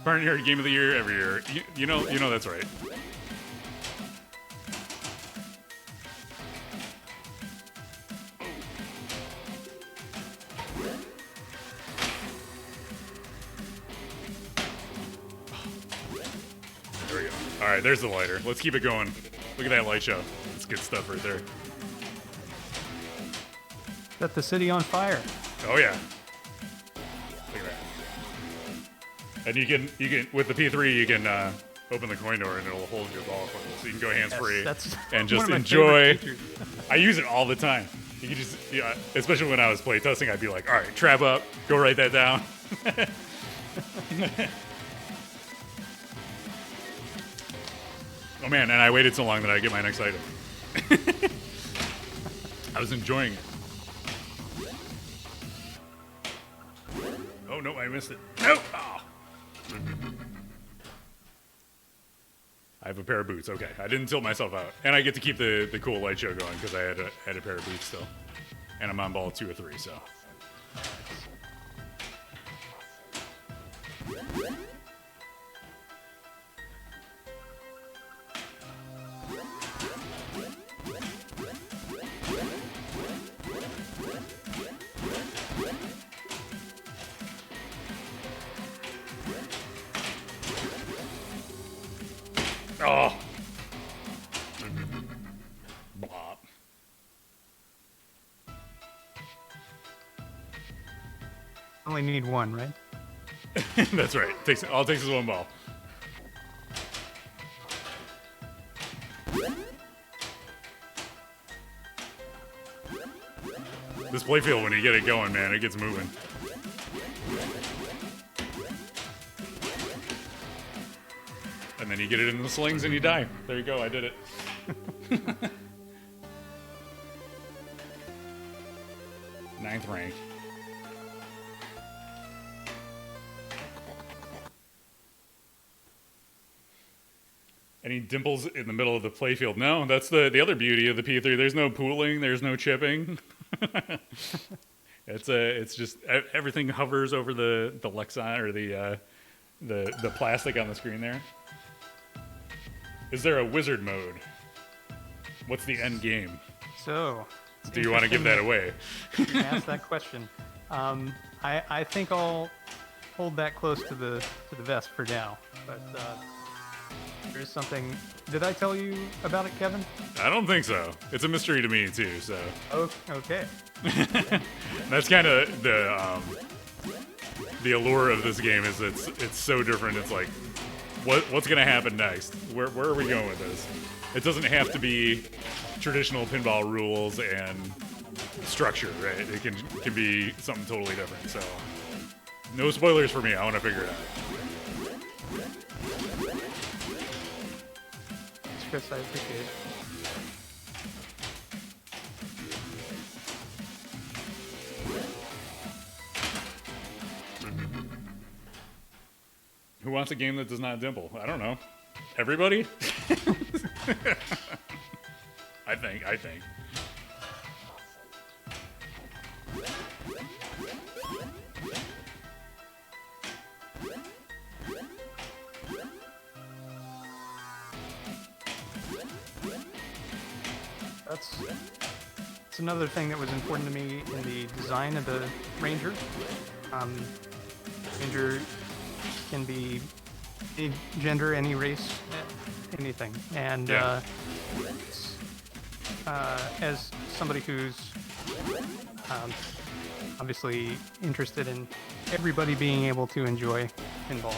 Barnyard Game of the Year every year. You know that's right. There we go. All right, there's the lighter. Let's keep it going. Look at that light show. That's good stuff right there. Set the city on fire. Oh yeah. Look at that. And you can with the P3 you can open the coin door and it'll hold your ball, so you can go hands free and just one of my enjoy. favorite features. I use it all the time. You can just, yeah, especially when I was playtesting, I'd be like, all right, trap up, go write that down. Oh man, and I waited so long that I get my next item. I was enjoying it. Oh no, I missed it. Nope. Oh. I have a pair of boots. Okay, I didn't tilt myself out, and I get to keep the cool light show going because I had a pair of boots still, and I'm on ball 2 or 3. So. Oh. Blah. Only need one, right? That's right. All it takes is one ball. This playfield, when you get it going, man, it gets moving. And then you get it in the slings and you die. There you go, I did it. Ninth rank. Any dimples in the middle of the playfield? No, that's the other beauty of the P3. There's no pooling. There's no chipping. It's just everything hovers over the Lexan or the plastic on the screen there. Is there a wizard mode? What's the end game? So, Do you want to give that away? ask that question. I think I'll hold that close to the vest for now. But there's something. Did I tell you about it, Kevin? I don't think so. It's a mystery to me too. So Okay. that's kind of the allure of this game. Is it's so different. It's like what's gonna happen next? Where are we going with this? It doesn't have to be traditional pinball rules and structure, right? It can be something totally different. So no spoilers for me. I want to figure it out. Thanks, Chris. I appreciate it. Who wants a game that does not dimple? I don't know. Everybody? I think. That's another thing that was important to me in the design of the Ranger. Ranger can be any gender, any race, anything. And Yeah. as somebody who's obviously interested in everybody being able to enjoy pinball,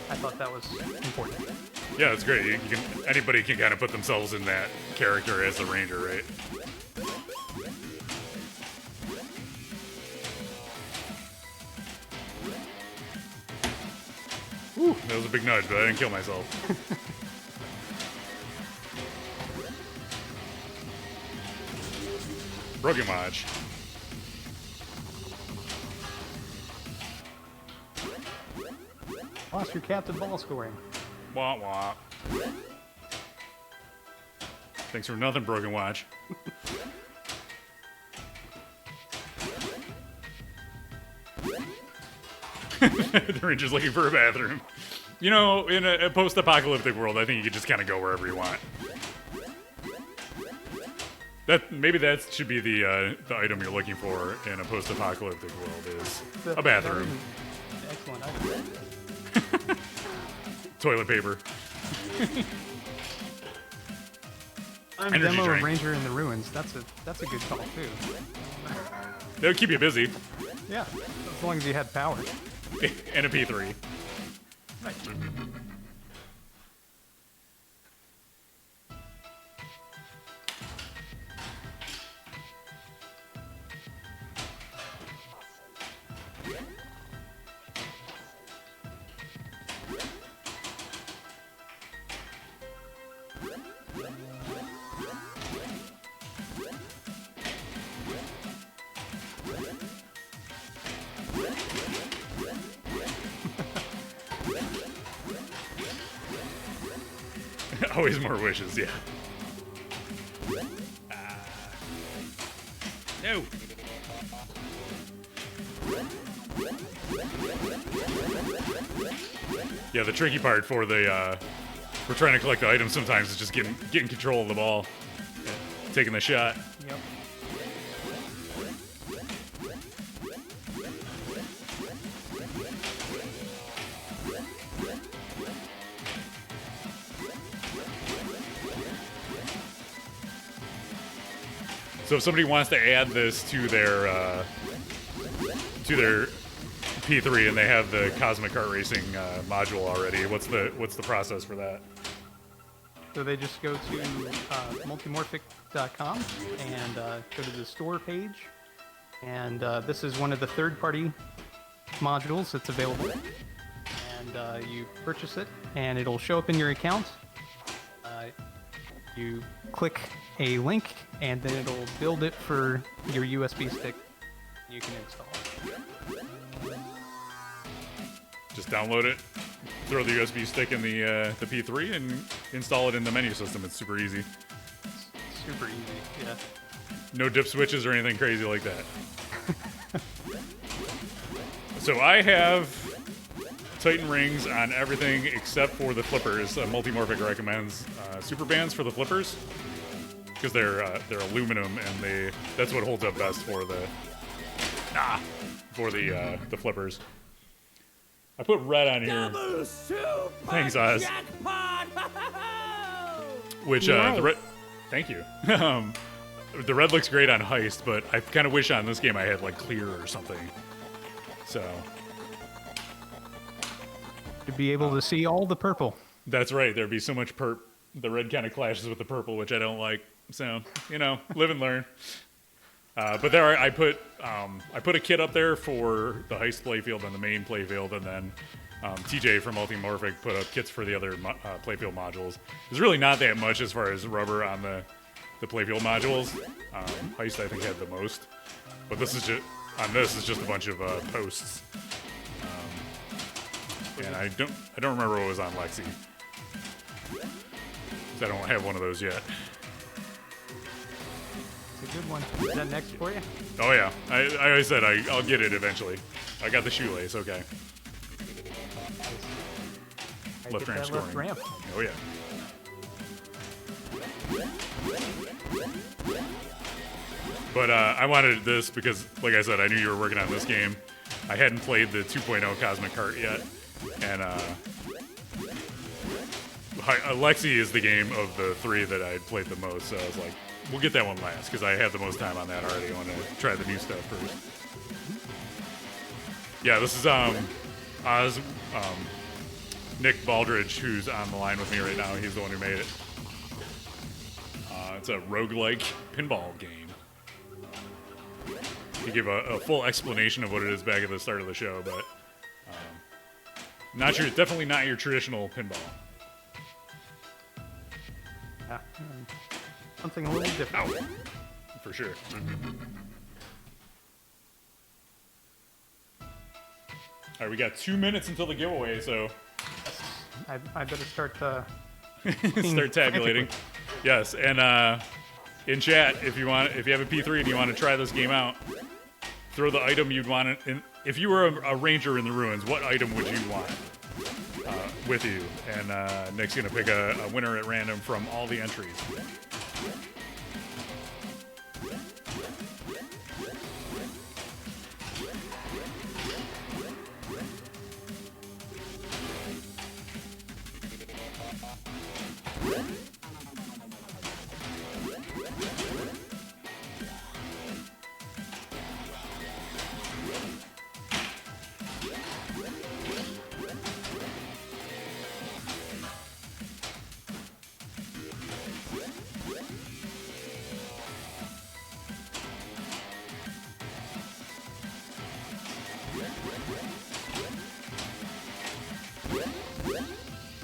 I thought that was important. Yeah, it's great. Anybody can kind of put themselves in that character as a ranger, right? Whew, that was a big nudge, but I didn't kill myself. Broken Watch. Lost your captain ball scoring. Wah wah. Thanks for nothing, Broken Watch. The ranger's looking for a bathroom. You know, in a post-apocalyptic world, I think you could just kind of go wherever you want. Maybe that should be the item you're looking for in a post-apocalyptic world is a bathroom. Excellent item. Toilet paper. Energy Demo drink. of Ranger in the Ruins. That's a good call too. That would keep you busy. Yeah, as long as you had power. And a P3. Right. Always more wishes, yeah. No. Yeah, the tricky part for we're trying to collect the items sometimes is just getting control of the ball, taking the shot. Yep. So if somebody wants to add this to their P3 and they have the Cosmic Kart Racing module already, what's the process for that? So they just go to multimorphic.com and go to the store page. And this is one of the third-party modules that's available. And you purchase it, and it'll show up in your account. You click a link, and then it'll build it for your USB stick. You can install it. Just download it. throw the USB stick in the P3 and install it in the menu system. It's super easy. Super easy, yeah. No dip switches or anything crazy like that. So I have Titan rings on everything except for the flippers. Multimorphic recommends super bands for the flippers because they're aluminum and that's what holds up best for the flippers. I put red on here. Double super Thanks, Oz. jackpot! Which the red. Thank you. The red looks great on Heist, but I kind of wish on this game I had like clear or something. So To be able to see all the purple. that's right. There'd be so much perp. The red kind of clashes with the purple, which I don't like. So live and learn. But there, I put a kit up there for the Heist playfield and the main playfield, and then TJ from Multimorphic put up kits for the other playfield modules. There's really not that much as far as rubber on the playfield modules. Heist I think had the most, but this is just a bunch of posts. And I don't remember what was on Lexi. 'Cause I don't have one of those yet. It's a good one. Is that next for you? Oh yeah, I always said I'll get it eventually. I got the shoelace. Okay. I Left get ramp that left scoring. ramp. Oh yeah. But I wanted this because, like I said, I knew you were working on this game. I hadn't played the 2.0 Cosmic Cart yet, and Lexi is the game of the three that I played the most. So I was like, we'll get that one last because I had the most time on that already. I want to try the new stuff first. Yeah, this is Oz, Nick Baldridge, who's on the line with me right now. He's the one who made it. It's a roguelike pinball game. He gave a full explanation of what it is back at the start of the show, but definitely not your traditional pinball. Yeah. Something a little different. Ow. For sure. All right, we got 2 minutes until the giveaway, so I better start start tabulating. Yes, and in chat, if you have a P3 and you want to try this game out, throw the item you'd want it in. If you were a ranger in the ruins, what item would you want with you? And Nick's gonna pick a winner at random from all the entries.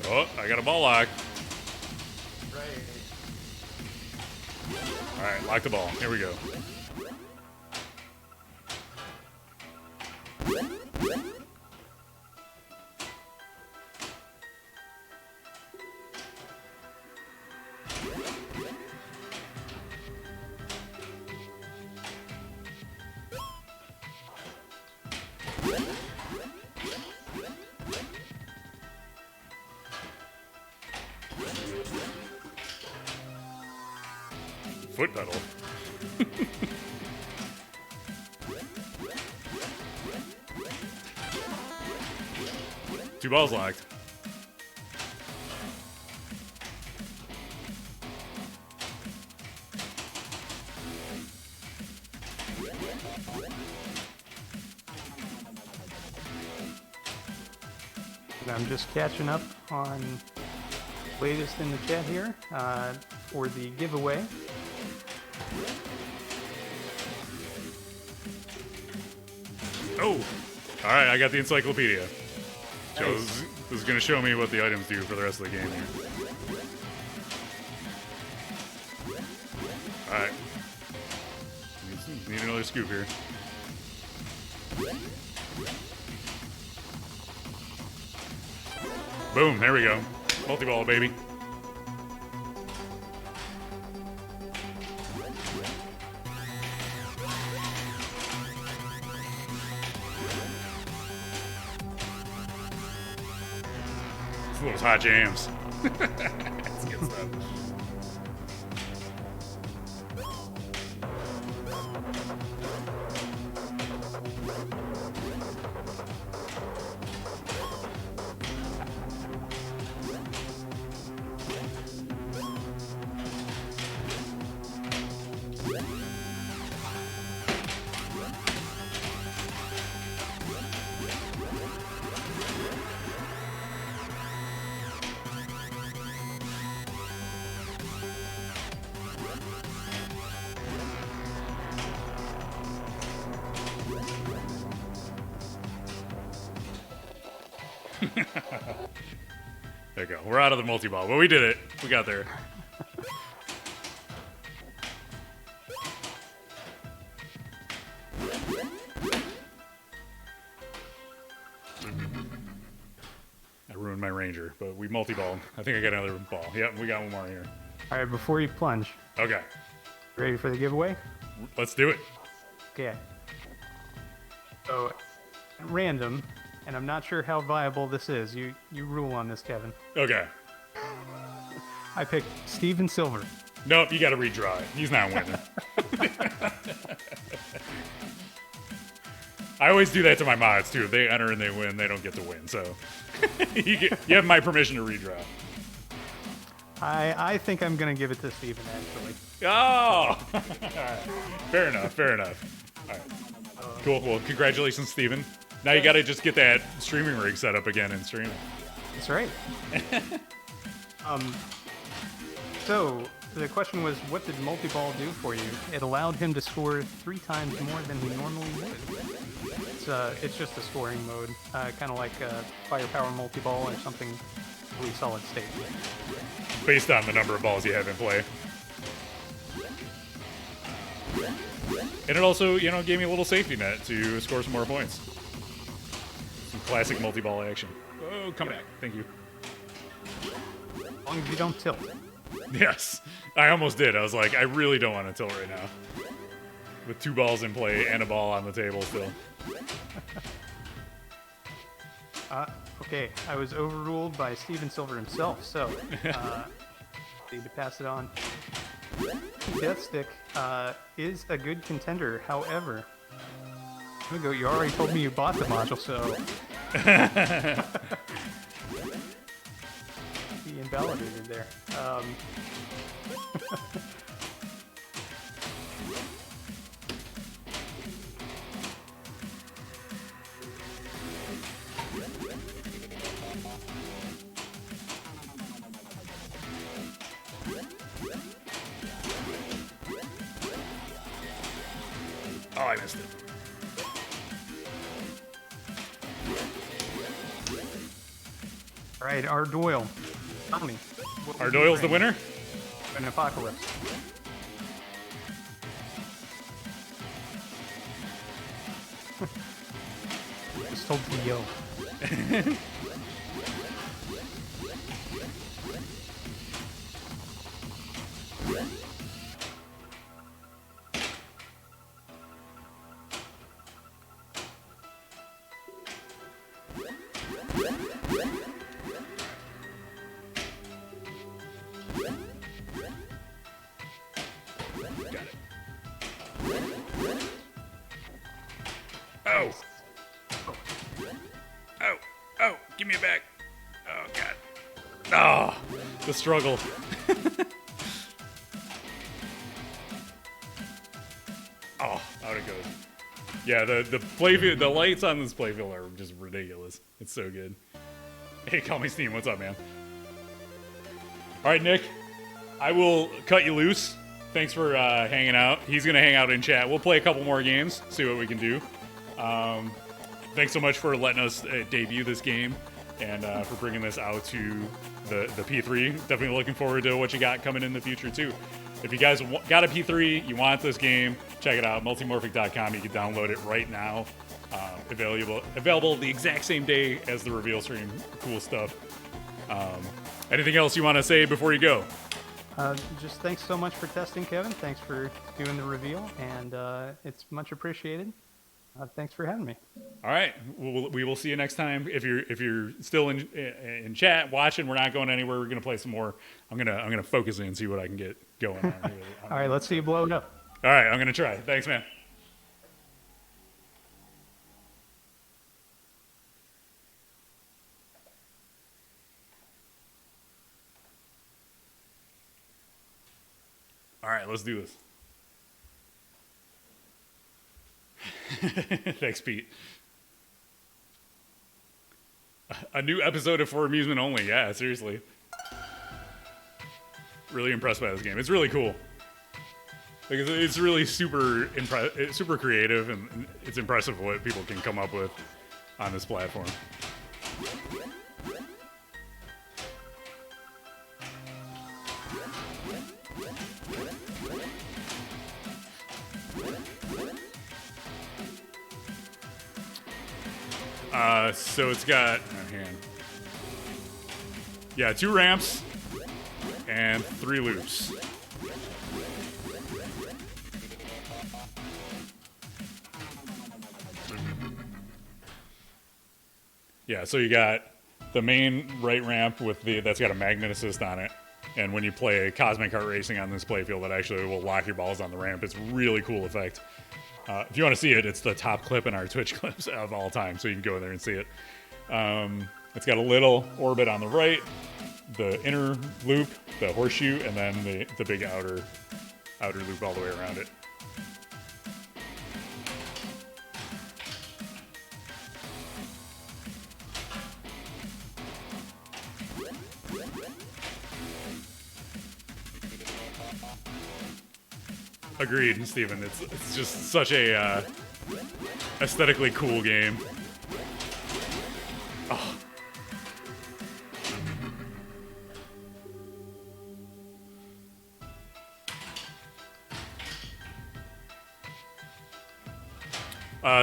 Oh, I got a ball lock. All right, lock the ball. Here we go. Foot pedal. Two balls locked. And I'm just catching up on latest in the chat here for the giveaway. Oh, all right. I got the encyclopedia. This is going to show me what the items do for the rest of the game here. All right. Need another scoop here. Boom, there we go. Multiball, baby. Those hot jams. That's good stuff. There you go. We're out of the multi-ball, but we did it. We got there. I ruined my ranger, but we multi-balled. I think I got another ball. Yep, we got one more here. All right, before you plunge, Okay, ready for the giveaway? let's do it. Okay. So, at random, and I'm not sure how viable this is. You rule on this, Kevin. Okay. I picked Steven Silver. Nope, you got to redraw it. He's not winning. I always do that to my mods, too. If they enter and they win, they don't get to win. So you have my permission to redraw. I think I'm going to give it to Steven, actually. Oh! All right. Fair enough, fair enough. All right. Cool, well, congratulations, Steven. Now you got to just get that streaming rig set up again and stream it. That's right. So, the question was, what did Multiball do for you? It allowed him to score 3 times more than he normally would. It's just a scoring mode, kind of like Firepower Multiball or something really solid state. Based on the number of balls you have in play. And it also, gave me a little safety net to score some more points. Some classic multi-ball action. Oh, come back. Thank you. As long as you don't tilt. Yes. I almost did. I was like, I really don't want to tilt right now. With 2 balls in play and a ball on the table still. Okay, I was overruled by Steven Silver himself, so need to pass it on. Death Stick is a good contender, however, you already told me you bought the module, so he invalidated there. Oh, I missed it. All right, R. Doyle, tell me. Our Doyle's the winner? An apocalypse. Just told to yo. Got it. Oh. Oh. Oh. Give me it back. Oh, God. Oh. The struggle. Oh, out it goes. Yeah, the playfield, the lights on this playfield are just ridiculous. It's so good. Hey, call me Steam. What's up, man? All right, Nick. I will cut you loose. Thanks for hanging out. He's going to hang out in chat. We'll play a couple more games, see what we can do. Thanks so much for letting us debut this game and for bringing this out to the P3. Definitely looking forward to what you got coming in the future, too. If you guys got a P3, you want this game, check it out, multimorphic.com. You can download it right now. Available the exact same day as the reveal stream. Cool stuff. Anything else you want to say before you go? Just thanks so much for testing, Kevin. Thanks for doing the reveal, and it's much appreciated. Thanks for having me. All right, we will see you next time. If you're still in chat watching, we're not going anywhere. We're gonna play some more. I'm gonna focus in and see what I can get going on here. All right, let's see you blow it up. All right, I'm gonna try. Thanks, man. All right, let's do this. Thanks, Pete. A new episode of For Amusement Only. Yeah, seriously. Really impressed by this game. It's really cool. Like, it's really super creative, and it's impressive what people can come up with on this platform. So it's got, yeah, 2 ramps and 3 loops. Yeah, so you got the main right ramp with that's got a magnet assist on it. And when you play Cosmic Kart Racing on this playfield, that actually will lock your balls on the ramp. It's a really cool effect. If you want to see it, it's the top clip in our Twitch clips of all time, so you can go there and see it. It's got a little orbit on the right, the inner loop, the horseshoe, and then the big outer loop all the way around it. Agreed, Steven. It's just such a aesthetically cool game. Oh.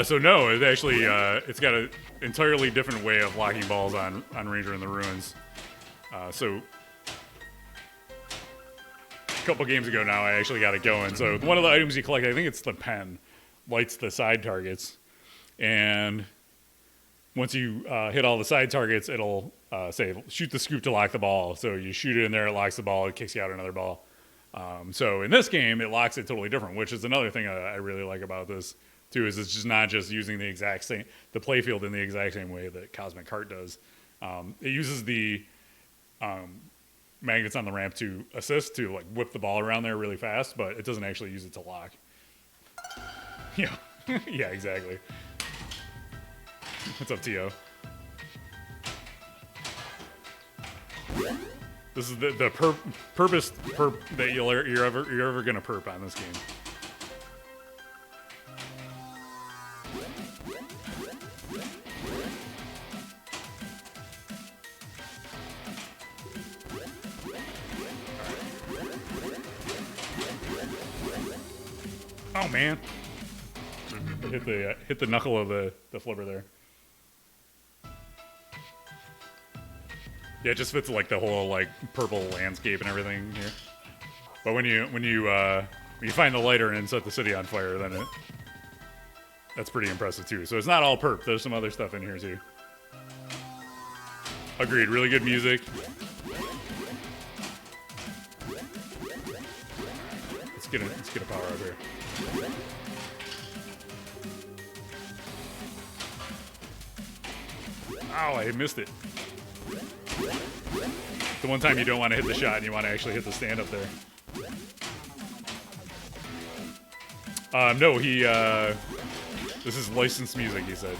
So no, it actually it's got an entirely different way of locking balls on Ranger in the Ruins. So a couple games ago now, I actually got it going. So one of the items you collect, I think it's the pen, lights the side targets, and once you hit all the side targets, it'll say shoot the scoop to lock the ball. So you shoot it in there, it locks the ball, it kicks you out another ball. So in this game, it locks it totally different, which is another thing I really like about this too. Is it's just not just using the playfield in the exact same way that Cosmic Kart does. It uses the magnets on the ramp to assist, to like whip the ball around there really fast, but it doesn't actually use it to lock. Yeah, yeah, exactly. What's up, Tio? This is the purpose that you're ever gonna perp on this game. Oh man! Hit the knuckle of the flipper there. Yeah, it just fits like the whole like purple landscape and everything here. But when you find the lighter and set the city on fire, then that's pretty impressive too. So it's not all perp. There's some other stuff in here too. Agreed. Really good music. Let's get a power up here. Ow, I missed it. The one time you don't want to hit the shot and you want to actually hit the stand up there. No, this is licensed music, he said.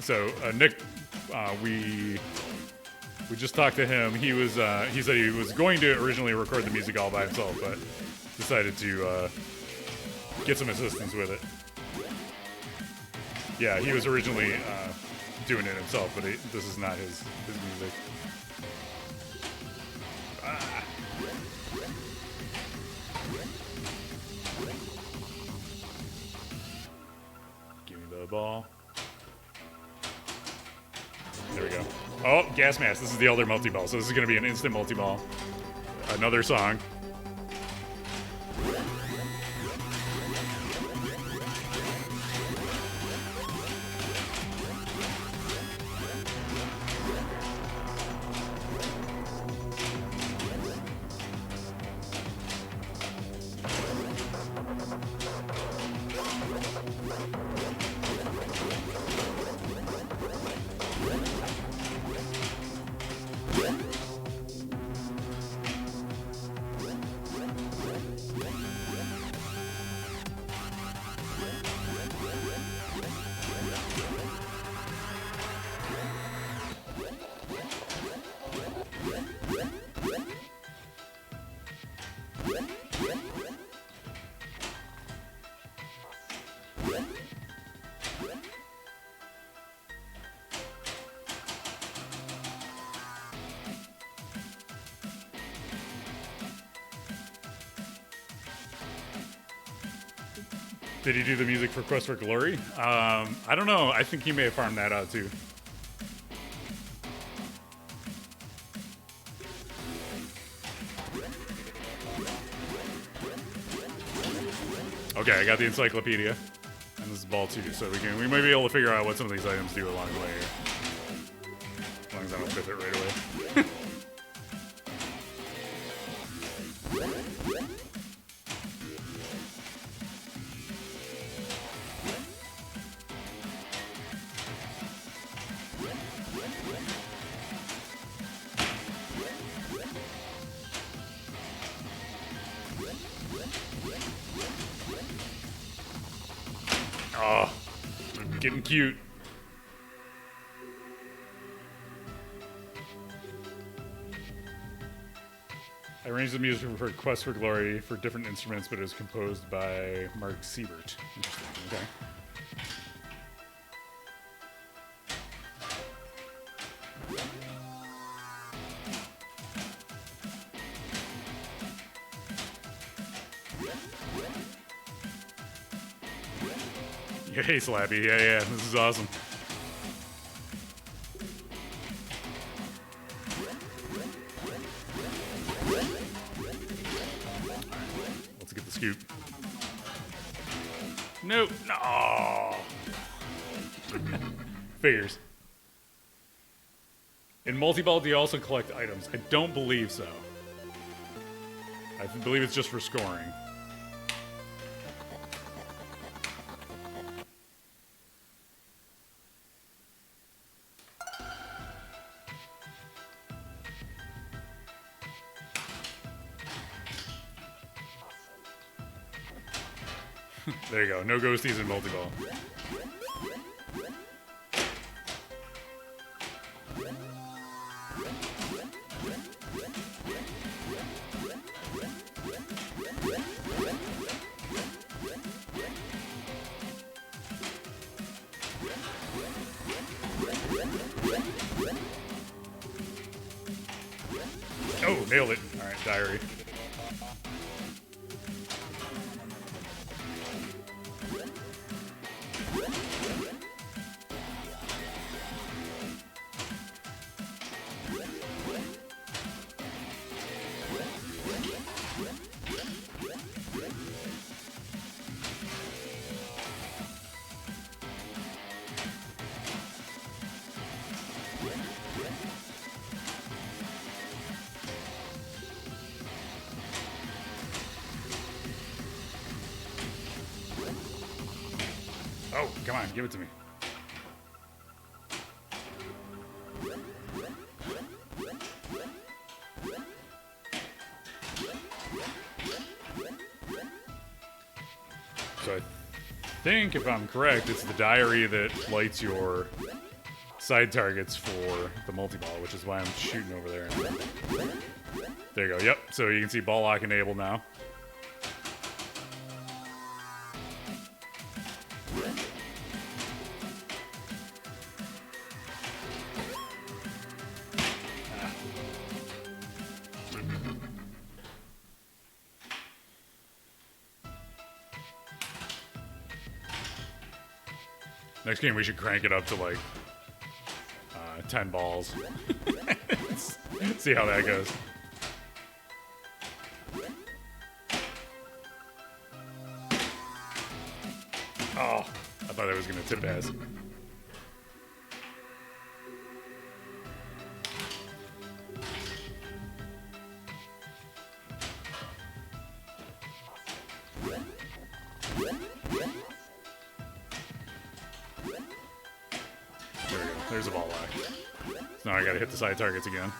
So, Nick, we just talked to him. He said he was going to originally record the music all by himself, but decided to get some assistance with it. Yeah, he was originally doing it himself, but this is not his music. Ah. Give me the ball. There we go. Oh, gas mask. This is the other multi-ball, so this is going to be an instant multi-ball. Another song. Did he do the music for Quest for Glory? I don't know. I think he may have farmed that out too. Okay, I got the encyclopedia. And this is ball 2, so we might be able to figure out what some of these items do along the way here. As long as I don't whip it right away. Oh, getting cute. I arranged the music for Quest for Glory for different instruments, but it was composed by Mark Siebert. Interesting. Okay. Hey, Slappy. Yeah, this is awesome. Let's get the scoop. Nope. No. Figures. In Multiball, do you also collect items? I don't believe so. I believe it's just for scoring. There you go. No ghosties in Multiball. Oh, nailed it. All right, diary. Oh, come on, give it to me. So I think, if I'm correct, it's the diary that lights your side targets for the multi-ball, which is why I'm shooting over there. There you go. Yep. So you can see ball lock enabled now. Next game, we should crank it up to like 10 balls. See how that goes. Oh, I thought I was going to tip ass. There we go. There's a ball lock. So now I gotta hit the side targets again.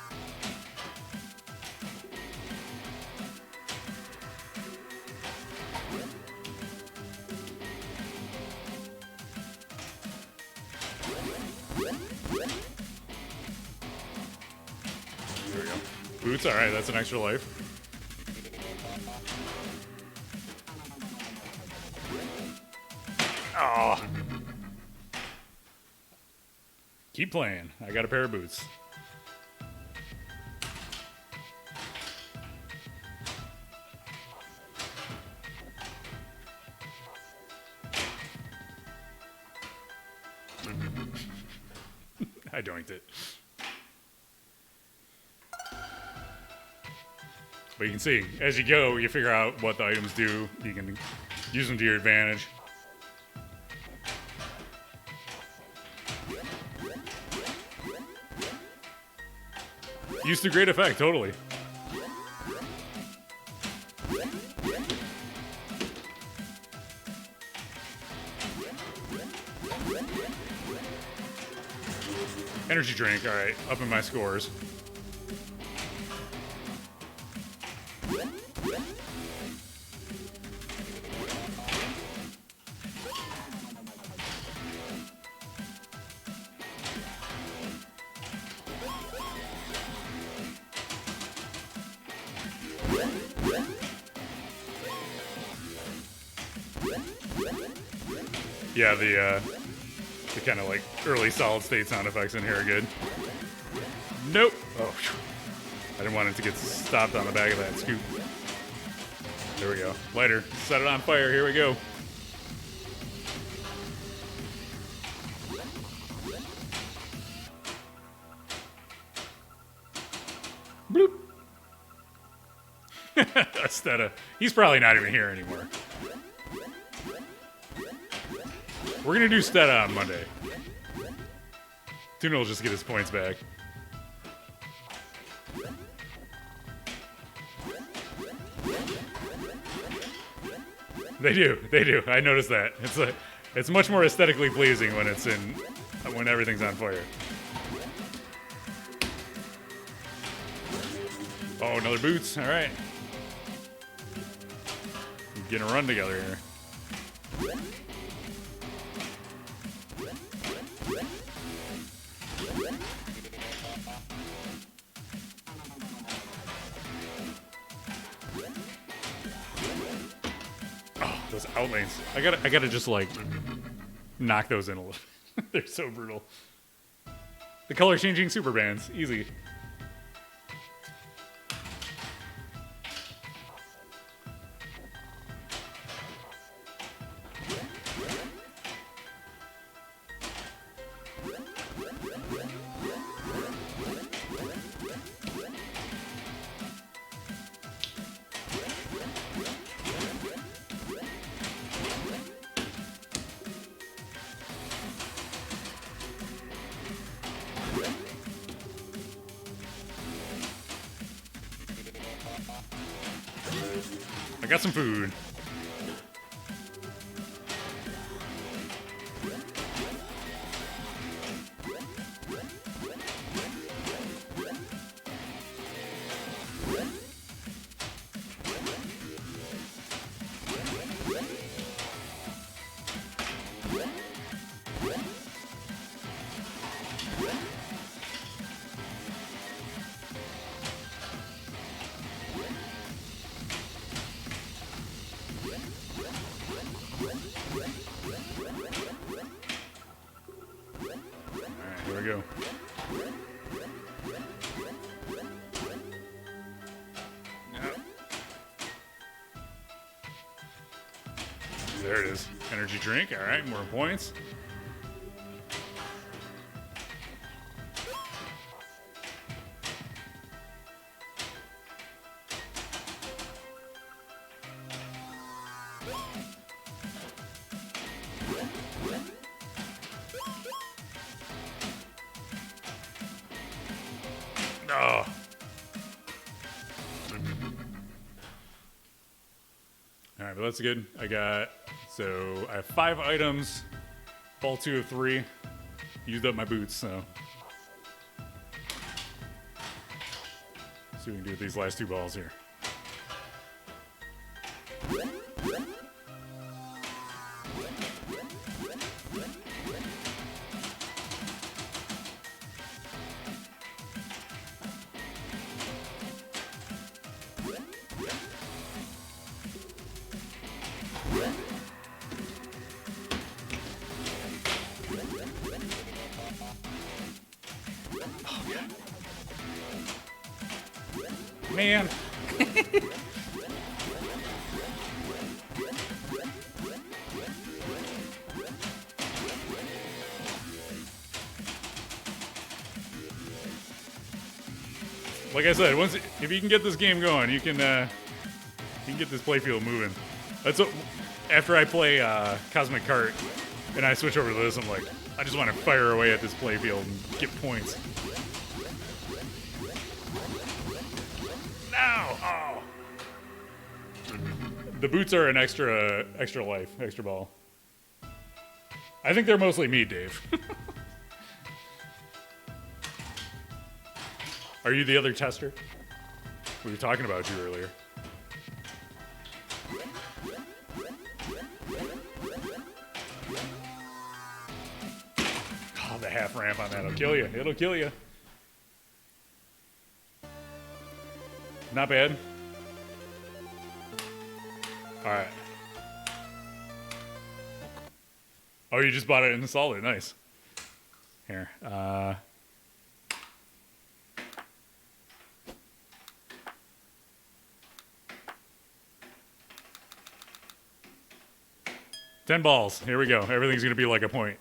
There we go. Boots, alright, that's an extra life. Oh. Keep playing. I got a pair of boots. I doinked it. But you can see, as you go, you figure out what the items do. You can use them to your advantage. Used to great effect, totally. Energy drink, alright, up in my scores. Yeah, the kind of like early solid state sound effects in here are good. Nope. Oh, I didn't want it to get stopped on the back of that scoop. There we go. Lighter. Set it on fire. Here we go. Bloop. Stetta. He's probably not even here anymore. We're gonna do Stetta on Monday. Tuna will just get his points back. They do. I noticed that. It's much more aesthetically pleasing when when everything's on fire. Oh, another boots. All right. Getting a run together here. Those outlanes. I gotta just like knock those in a little. They're so brutal. The color changing super bands. Easy. I got some food. Here we go. Yep. There it is. Energy drink. All right, more points. right, but that's good. I have 5 items, ball 2 of 3. Used up my boots, so. See what we can do with these last 2 balls here. Man. Like I said, if you can get this game going, you can get this playfield moving. That's what, after I play Cosmic Kart and I switch over to this, I'm like, I just want to fire away at this playfield and get points. Now, oh. The boots are an extra life, extra ball. I think they're mostly me, Dave. Are you the other tester? We were talking about you earlier. Oh, the half ramp on that will kill you. It'll kill you. Not bad. All right. Oh, you just bought it and installed it. Nice. Here. 10 balls. Here we go. Everything's going to be like a point.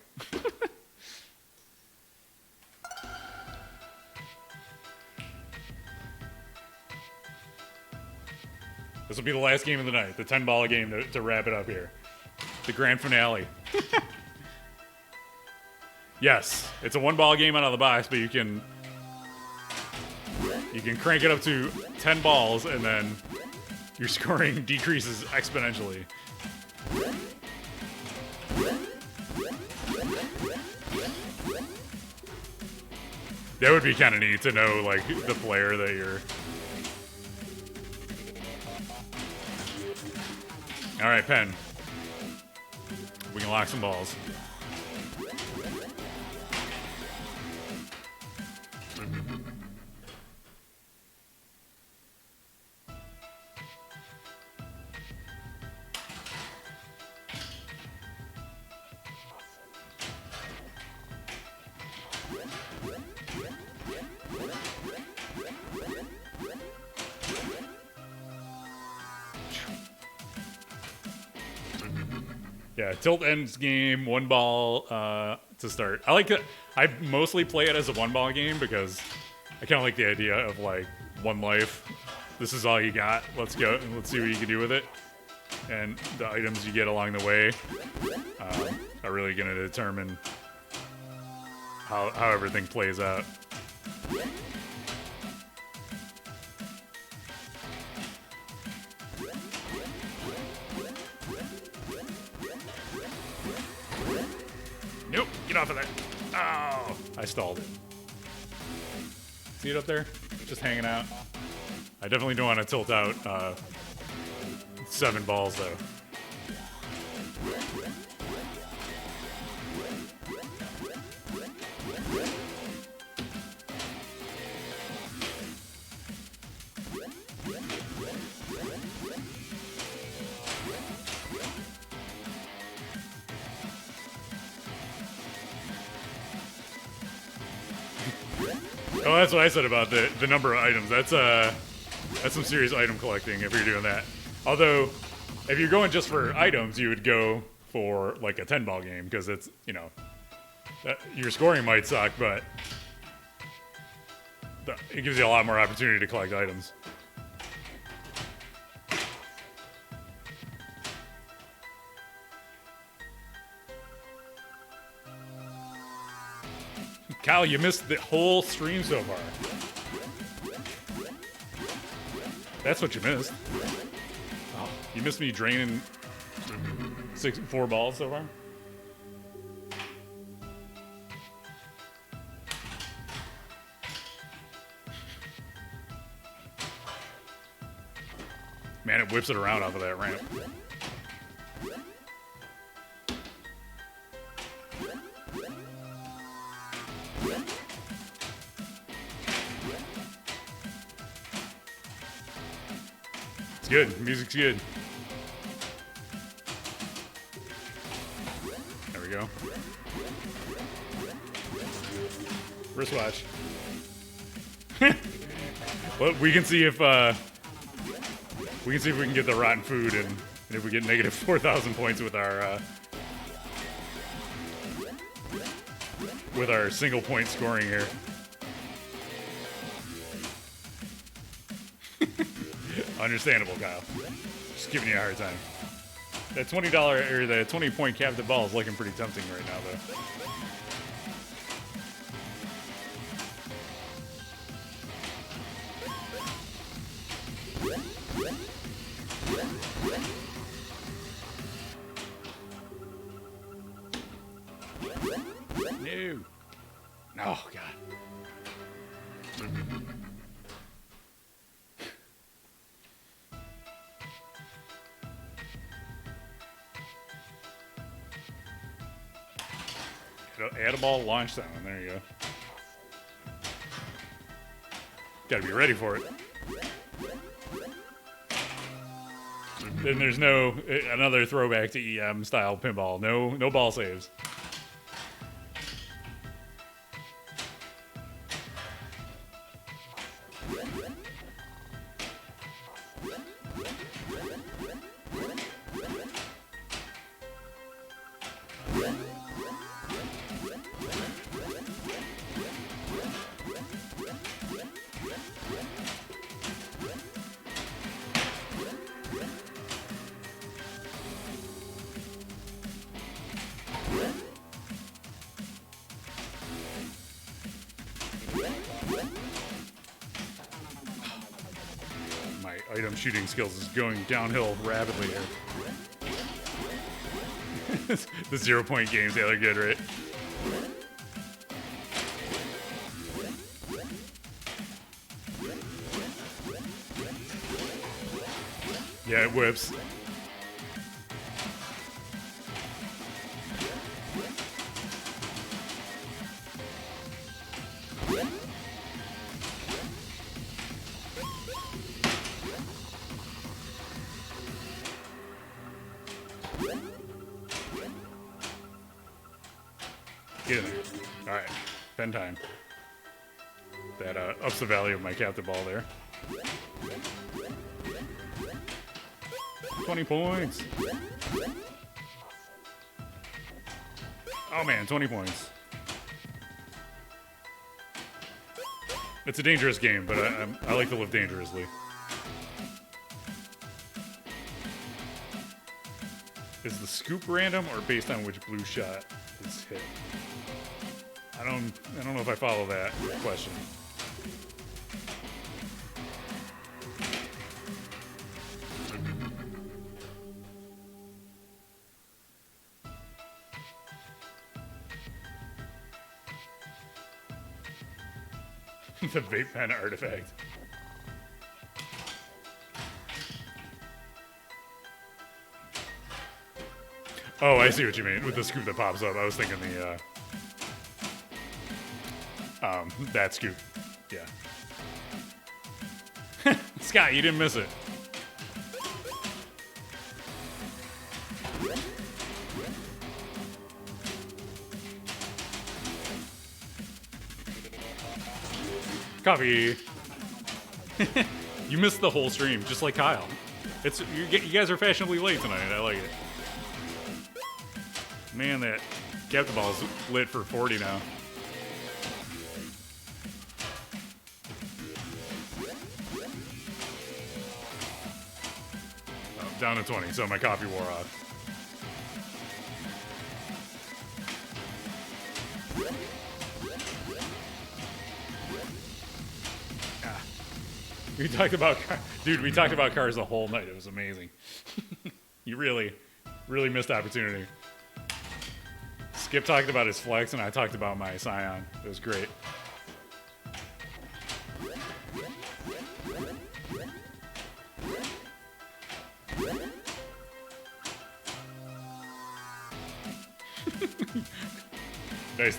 This will be the last game of the night. The 10-ball game to wrap it up here. The grand finale. Yes, it's a 1-ball game out of the box, but you can crank it up to 10 balls, and then your scoring decreases exponentially. That would be kind of neat to know, like, the player that you're... All right, Pen. We can lock some balls. Yeah, tilt ends game, 1 ball to start. I like it. I mostly play it as a 1-ball game because I kind of like the idea of like 1 life. This is all you got. Let's go. Let's see what you can do with it. And the items you get along the way are really going to determine how everything plays out. Nope, get off of that. Oh, I stalled it. See it up there? Just hanging out. I definitely don't want to tilt out 7 balls, though. Oh, that's what I said about the number of items. That's some serious item collecting if you're doing that. Although, if you're going just for items, you would go for like a 10-ball game because it's, you know, your scoring might suck, but it gives you a lot more opportunity to collect items. Kyle, you missed the whole stream so far. That's what you missed. Oh, you missed me draining 4 balls so far? Man, it whips it around off of that ramp. It's good. Music's good. There we go. Wristwatch. Well, we can see if we can get the rotten food, and if we get negative 4,000 points with our single point scoring here. Understandable, Kyle. Just giving you a hard time. That $20 or the 20-point captive ball is looking pretty tempting right now, though. No. Oh, God. Add a ball, launch that one. There you go. Gotta be ready for it. Then there's another throwback to EM style pinball. No ball saves. My item shooting skills is going downhill rapidly here. The 0-point games, yeah, they're good, right? Yeah, it whips. Get in there. Alright. Pen time. That ups the value of my captive ball there. 20 points. Oh man, 20 points. It's a dangerous game, but I like to live dangerously. Is the scoop random or based on which blue shot is hit? I don't know if I follow that question. The vape pen artifact. Oh, I see what you mean. With the scoop that pops up. I was thinking the, that scoop. Yeah. Scott, you didn't miss it. Coffee. You missed the whole stream, just like Kyle. You guys are fashionably late tonight. I like it. Man, that captain ball is lit for 40 now. Oh, down to 20, so my coffee wore off. We talked about, dude. We talked about cars the whole night. It was amazing. You really missed opportunity. Skip talked about his flex, and I talked about my Scion. It was great.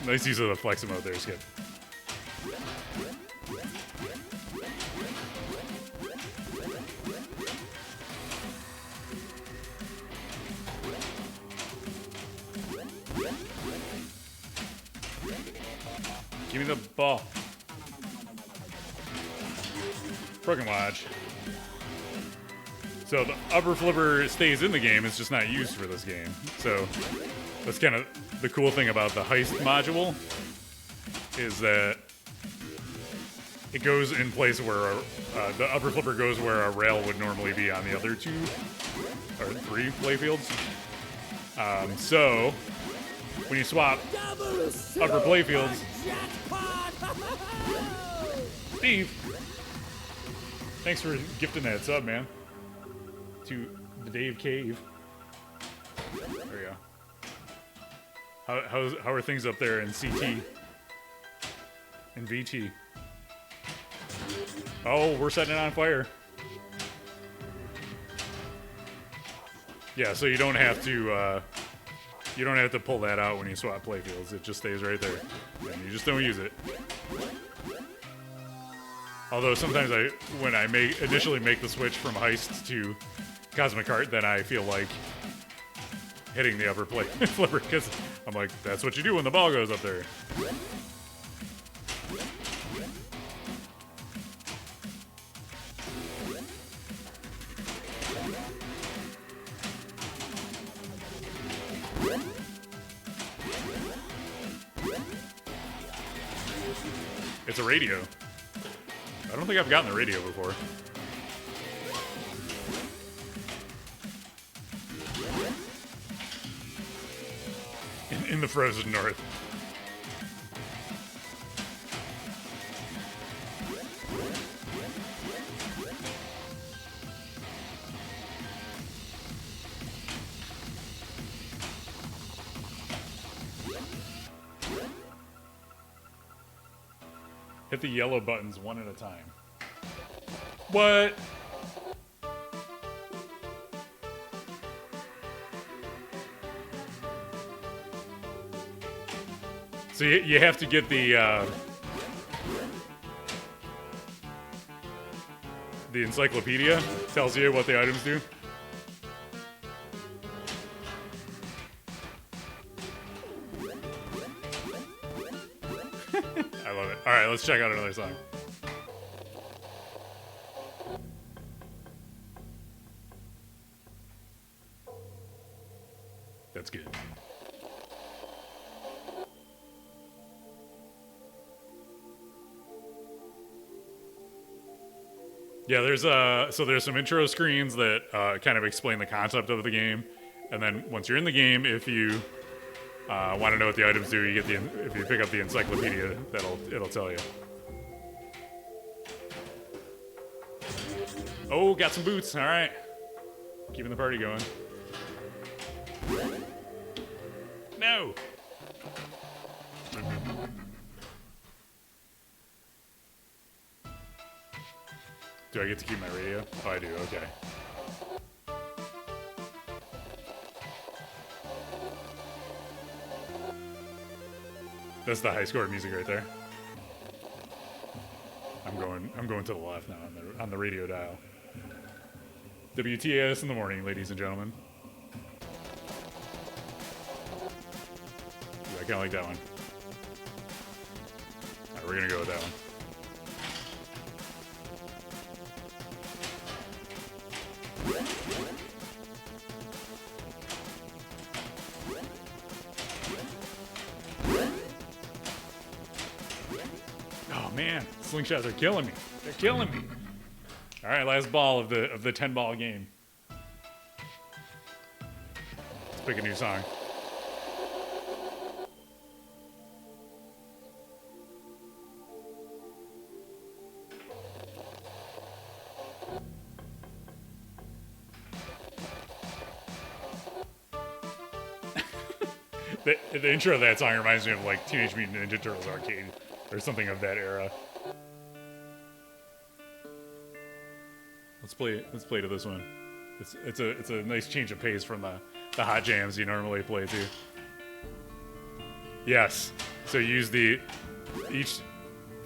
Nice use of the flex mode there, Skip. Give me the ball. Broken watch. So the upper flipper stays in the game, it's just not used for this game. So that's kind of the cool thing about the heist module, is that it goes in place where the upper flipper goes where a rail would normally be on the other 2 or 3 playfields. So when you swap upper playfields, Steve, thanks for gifting that sub, man, to the Dave Cave. There we go. How are things up there in CT and VT? Oh, we're setting it on fire. Yeah, so you don't have to pull that out when you swap playfields. It just stays right there, and you just don't use it. Although sometimes when I initially make the switch from heist to Cosmic Heart, then I feel like hitting the upper play flipper, because I'm like, that's what you do when the ball goes up there. It's a radio. I don't think I've gotten the radio before. In the frozen north. Hit the yellow buttons one at a time. What? So you have to get the encyclopedia. Tells you what the items do. I love it. All right, let's check out another song. That's good. Yeah, there's some intro screens that kind of explain the concept of the game, and then once you're in the game, if you want to know what the items do, you get if you pick up the encyclopedia, it'll tell you. Oh, got some boots. All right, keeping the party going. No. Do I get to keep my radio? Oh, I do. Okay. That's the high score music right there. I'm going to the left now on the radio dial. WTS in the morning, ladies and gentlemen. Ooh, I kind of like that one. All right, we're gonna go with that one. Oh man, slingshots are killing me. They're killing me. All right, last ball of the 10-ball game. Let's pick a new song. The intro of that song reminds me of like Teenage Mutant Ninja Turtles arcade or something of that era. Let's play to this one. It's a nice change of pace from the hot jams you normally play to. Yes. So you use the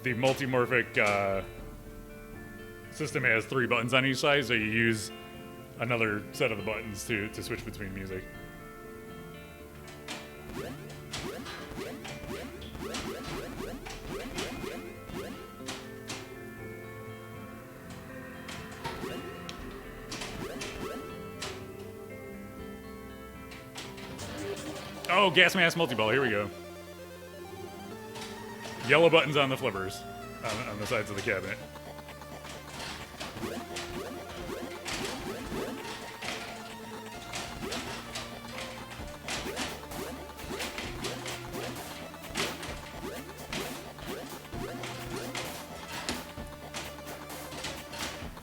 multimorphic system has 3 buttons on each side, so you use another set of the buttons to switch between music. Oh, gas mask multiball. Here we go. Yellow buttons on the flippers on the sides of the cabinet.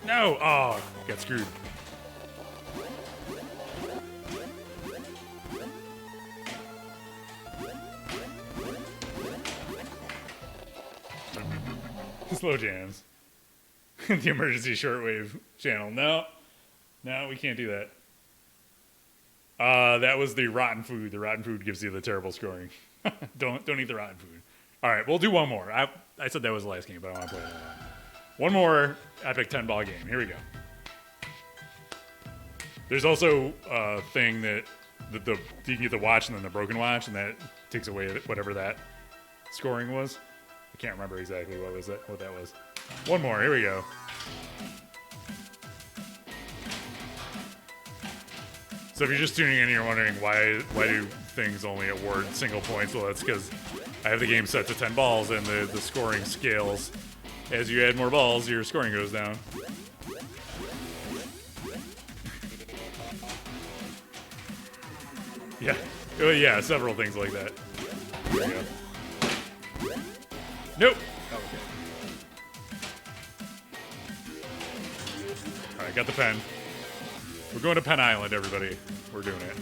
No! Oh, got screwed. Slow jams. The emergency shortwave channel. No, we can't do that. That was the rotten food. The rotten food gives you the terrible scoring. Don't eat the rotten food. All right, we'll do one more. I said that was the last game, but I want to play another one. One more epic 10-ball game. Here we go. There's also a thing that you can get the watch and then the broken watch, and that takes away whatever that scoring was. I can't remember exactly what that was. One more. Here we go. So if you're just tuning in and you're wondering why do things only award single points, well, that's because I have the game set to 10 balls, and the scoring scales. As you add more balls, your scoring goes down. Yeah, several things like that. There we go. Nope. Oh, okay. All right, got the pen. We're going to Pen Island, everybody. We're doing it.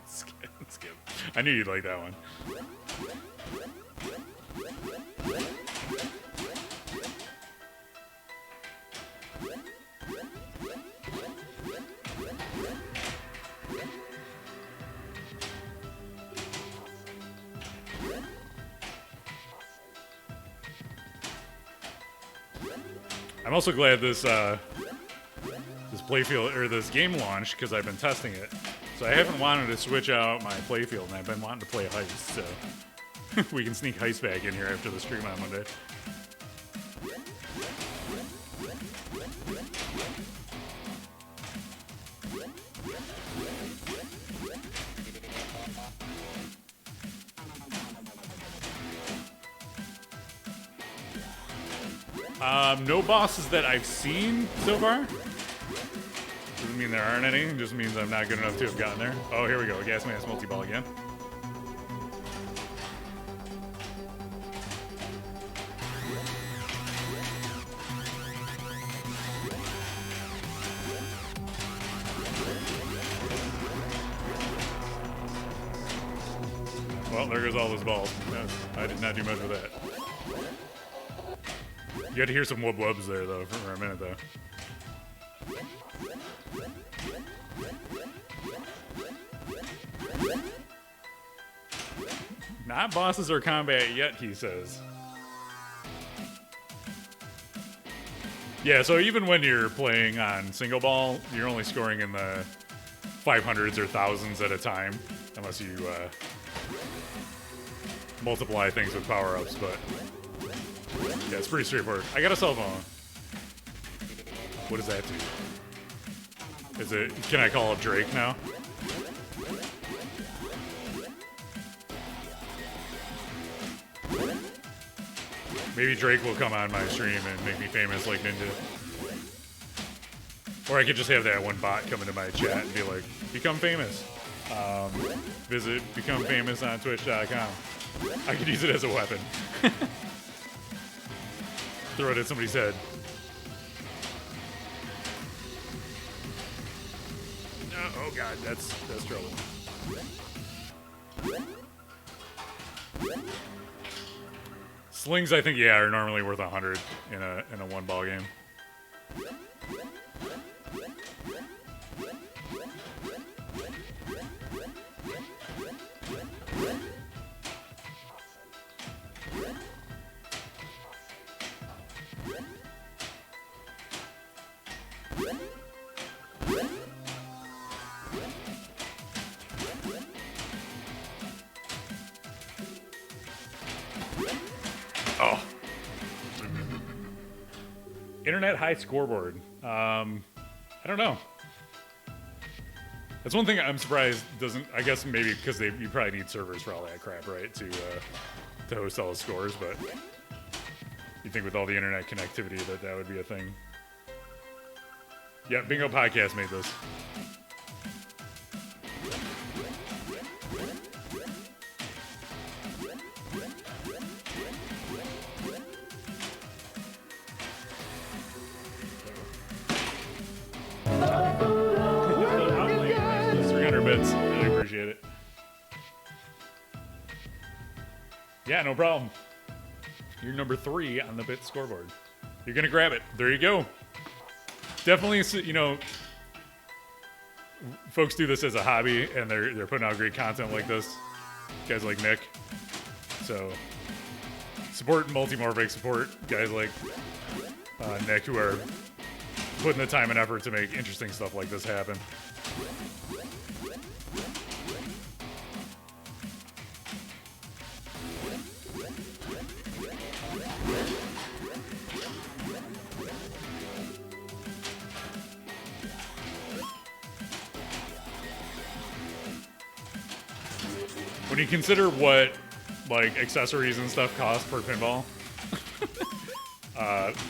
Skip. I knew you'd like that one. I'm also glad this playfield or this game launched because I've been testing it. So I haven't wanted to switch out my playfield, and I've been wanting to play Heist, so we can sneak Heist back in here after the stream on Monday. No bosses that I've seen so far. Doesn't mean there aren't any. It just means I'm not good enough to have gotten there. Oh, here we go. Gas mask multi-ball again. Well, there goes all those balls. I did not do much with that. You had to hear some wub wubs there, though, for a minute, though. Not bosses or combat yet, he says. Yeah, so even when you're playing on single ball, you're only scoring in the 500s or thousands at a time, unless you multiply things with power-ups, but yeah, it's pretty straightforward. I got a cell phone. What does that do? Is it, can I call up Drake now? Maybe Drake will come on my stream and make me famous like Ninja. Or I could just have that one bot come into my chat and be like, become famous. Visit Become Famous on Twitch.com. I could use it as a weapon. Throw it at somebody's head. Oh god, that's trouble. Slings, I think, yeah, are normally worth 100 in a one ball game. Oh. Internet high scoreboard. I don't know. That's one thing I'm surprised doesn't. I guess maybe because you probably need servers for all that crap, right? To host all the scores, but you think with all the internet connectivity that would be a thing. Yeah, Bingo Podcast made this. Really appreciate it. Yeah, no problem. You're number 3 on the bit scoreboard. You're gonna grab it. There you go. Definitely, you know, folks do this as a hobby, and they're putting out great content like this. Guys like Nick. So support Multimorphic. Support guys like Nick, who are putting the time and effort to make interesting stuff like this happen. When you consider what like accessories and stuff cost per pinball,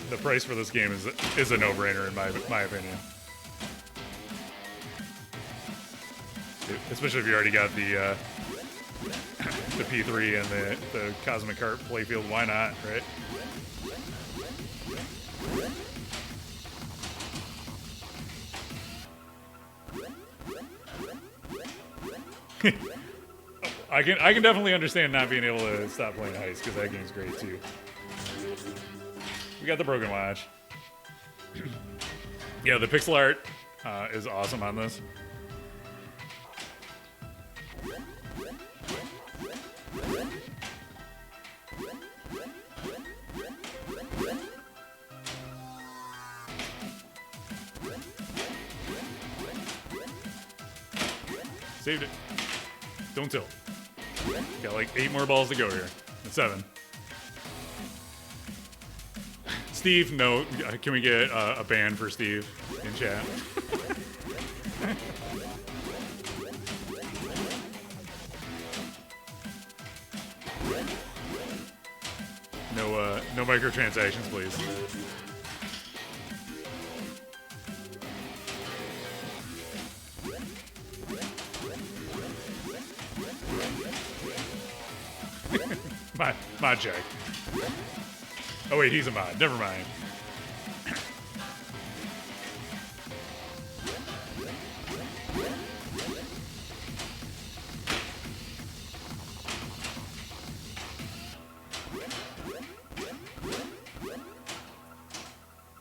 the price for this game is a no-brainer in my opinion. Especially if you already got the P3 and the Cosmic Cart playfield, why not, right? I can definitely understand not being able to stop playing Heist, because that game's great too. We got the Broken Watch. Yeah, the pixel art is awesome on this. Saved it. Don't tilt. Got like 8 more balls to go here. 7. Steve, no. Can we get a ban for Steve in chat? No microtransactions, please. Mod check. Oh wait, he's a mod. Never mind.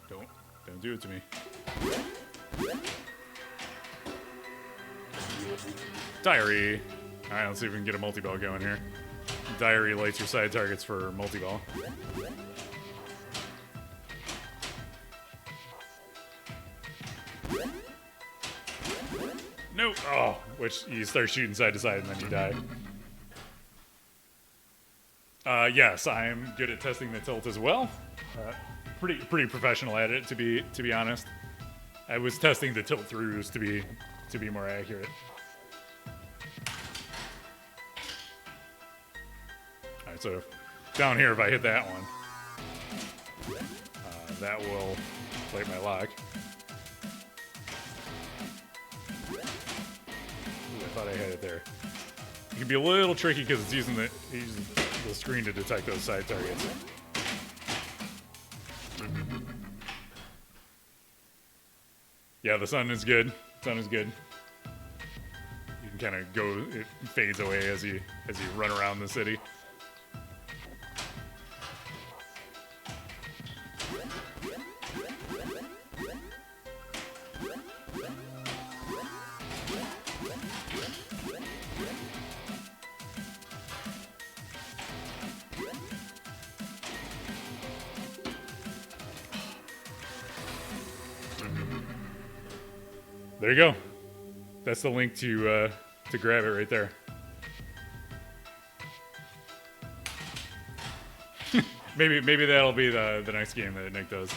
Don't do it to me. Diary. All right, let's see if we can get a multi-ball going here. Diary lights your side targets for multi-ball. Nope. Oh, which you start shooting side to side and then you die. Yes, I'm good at testing the tilt as well. Pretty professional at it, to be honest. I was testing the tilt throughs to be more accurate. All right, so down here, if I hit that one, that will plate my lock. I had it there. It can be a little tricky because it's using the screen to detect those side targets. Yeah, the sun is good. Sun is good. You can kind of go. It fades away as you run around the city. There you go. That's the link to grab it right there. maybe that'll be the next game that Nick does.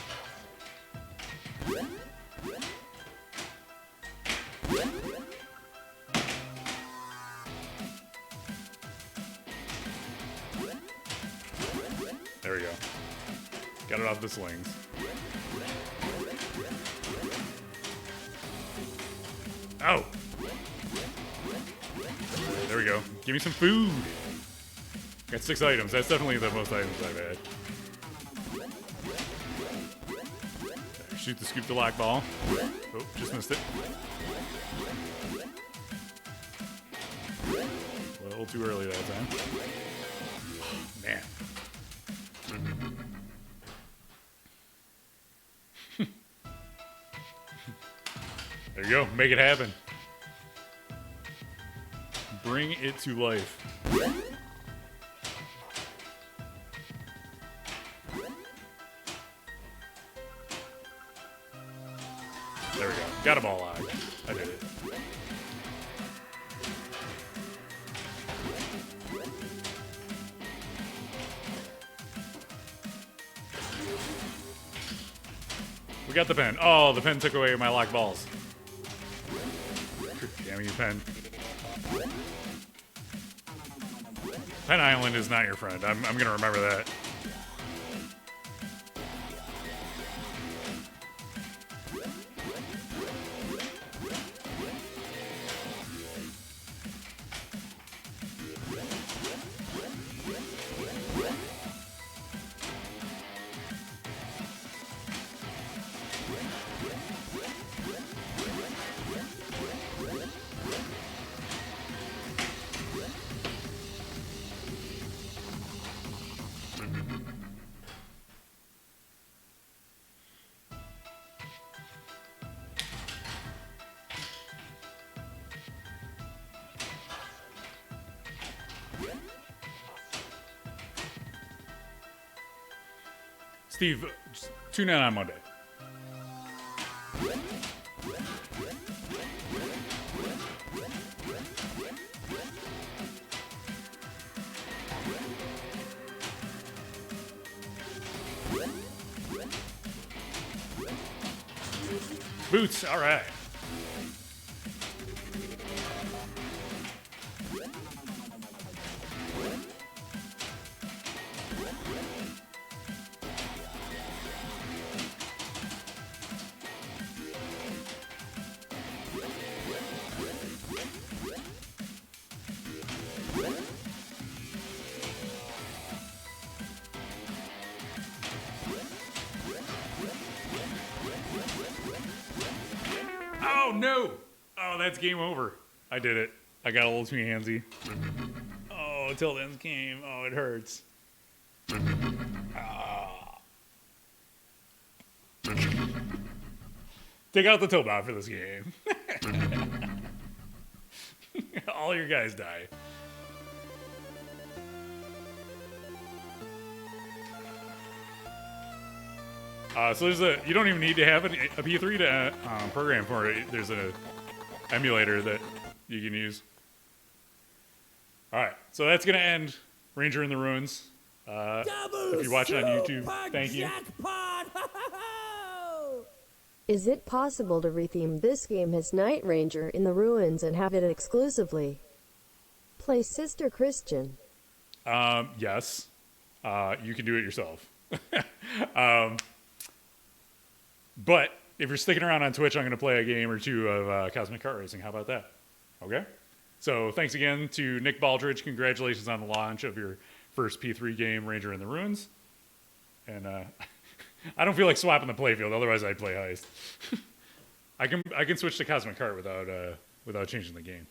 There we go. Got it off the slings. Oh! There we go. Give me some food! Got 6 items. That's definitely the most items I've had. Shoot the scoop the lock ball. Oh, just missed it. A little too early that time. Man. There you go. Make it happen. Bring it to life. There we go. Got them all locked. I did it. We got the pen. Oh, the pen took away my locked balls. Damn you, pen. Pen Island is not your friend. I'm going to remember that. Steve, just tune in on Monday. Boots, all right. Oh, no! Oh, that's game over. I did it. I got a little too handsy. Oh, till the end game. Oh, it hurts. Ah. Take out the toe bot for this game. All your guys die. So there's you don't even need to have a P3 to program for it. There's an emulator that you can use. All right, so that's gonna end Ranger in the Ruins. If you're watching on YouTube, thank you. Is it possible to retheme this game as Night Ranger in the Ruins and have it exclusively play Sister Christian? Yes, you can do it yourself. But if you're sticking around on Twitch, I'm going to play a game or two of Cosmic Kart Racing. How about that? Okay? So thanks again to Nick Baldridge. Congratulations on the launch of your first P3 game, Ranger in the Ruins. And I don't feel like swapping the playfield, otherwise I'd play Heist. I can switch to Cosmic Heart without changing the game.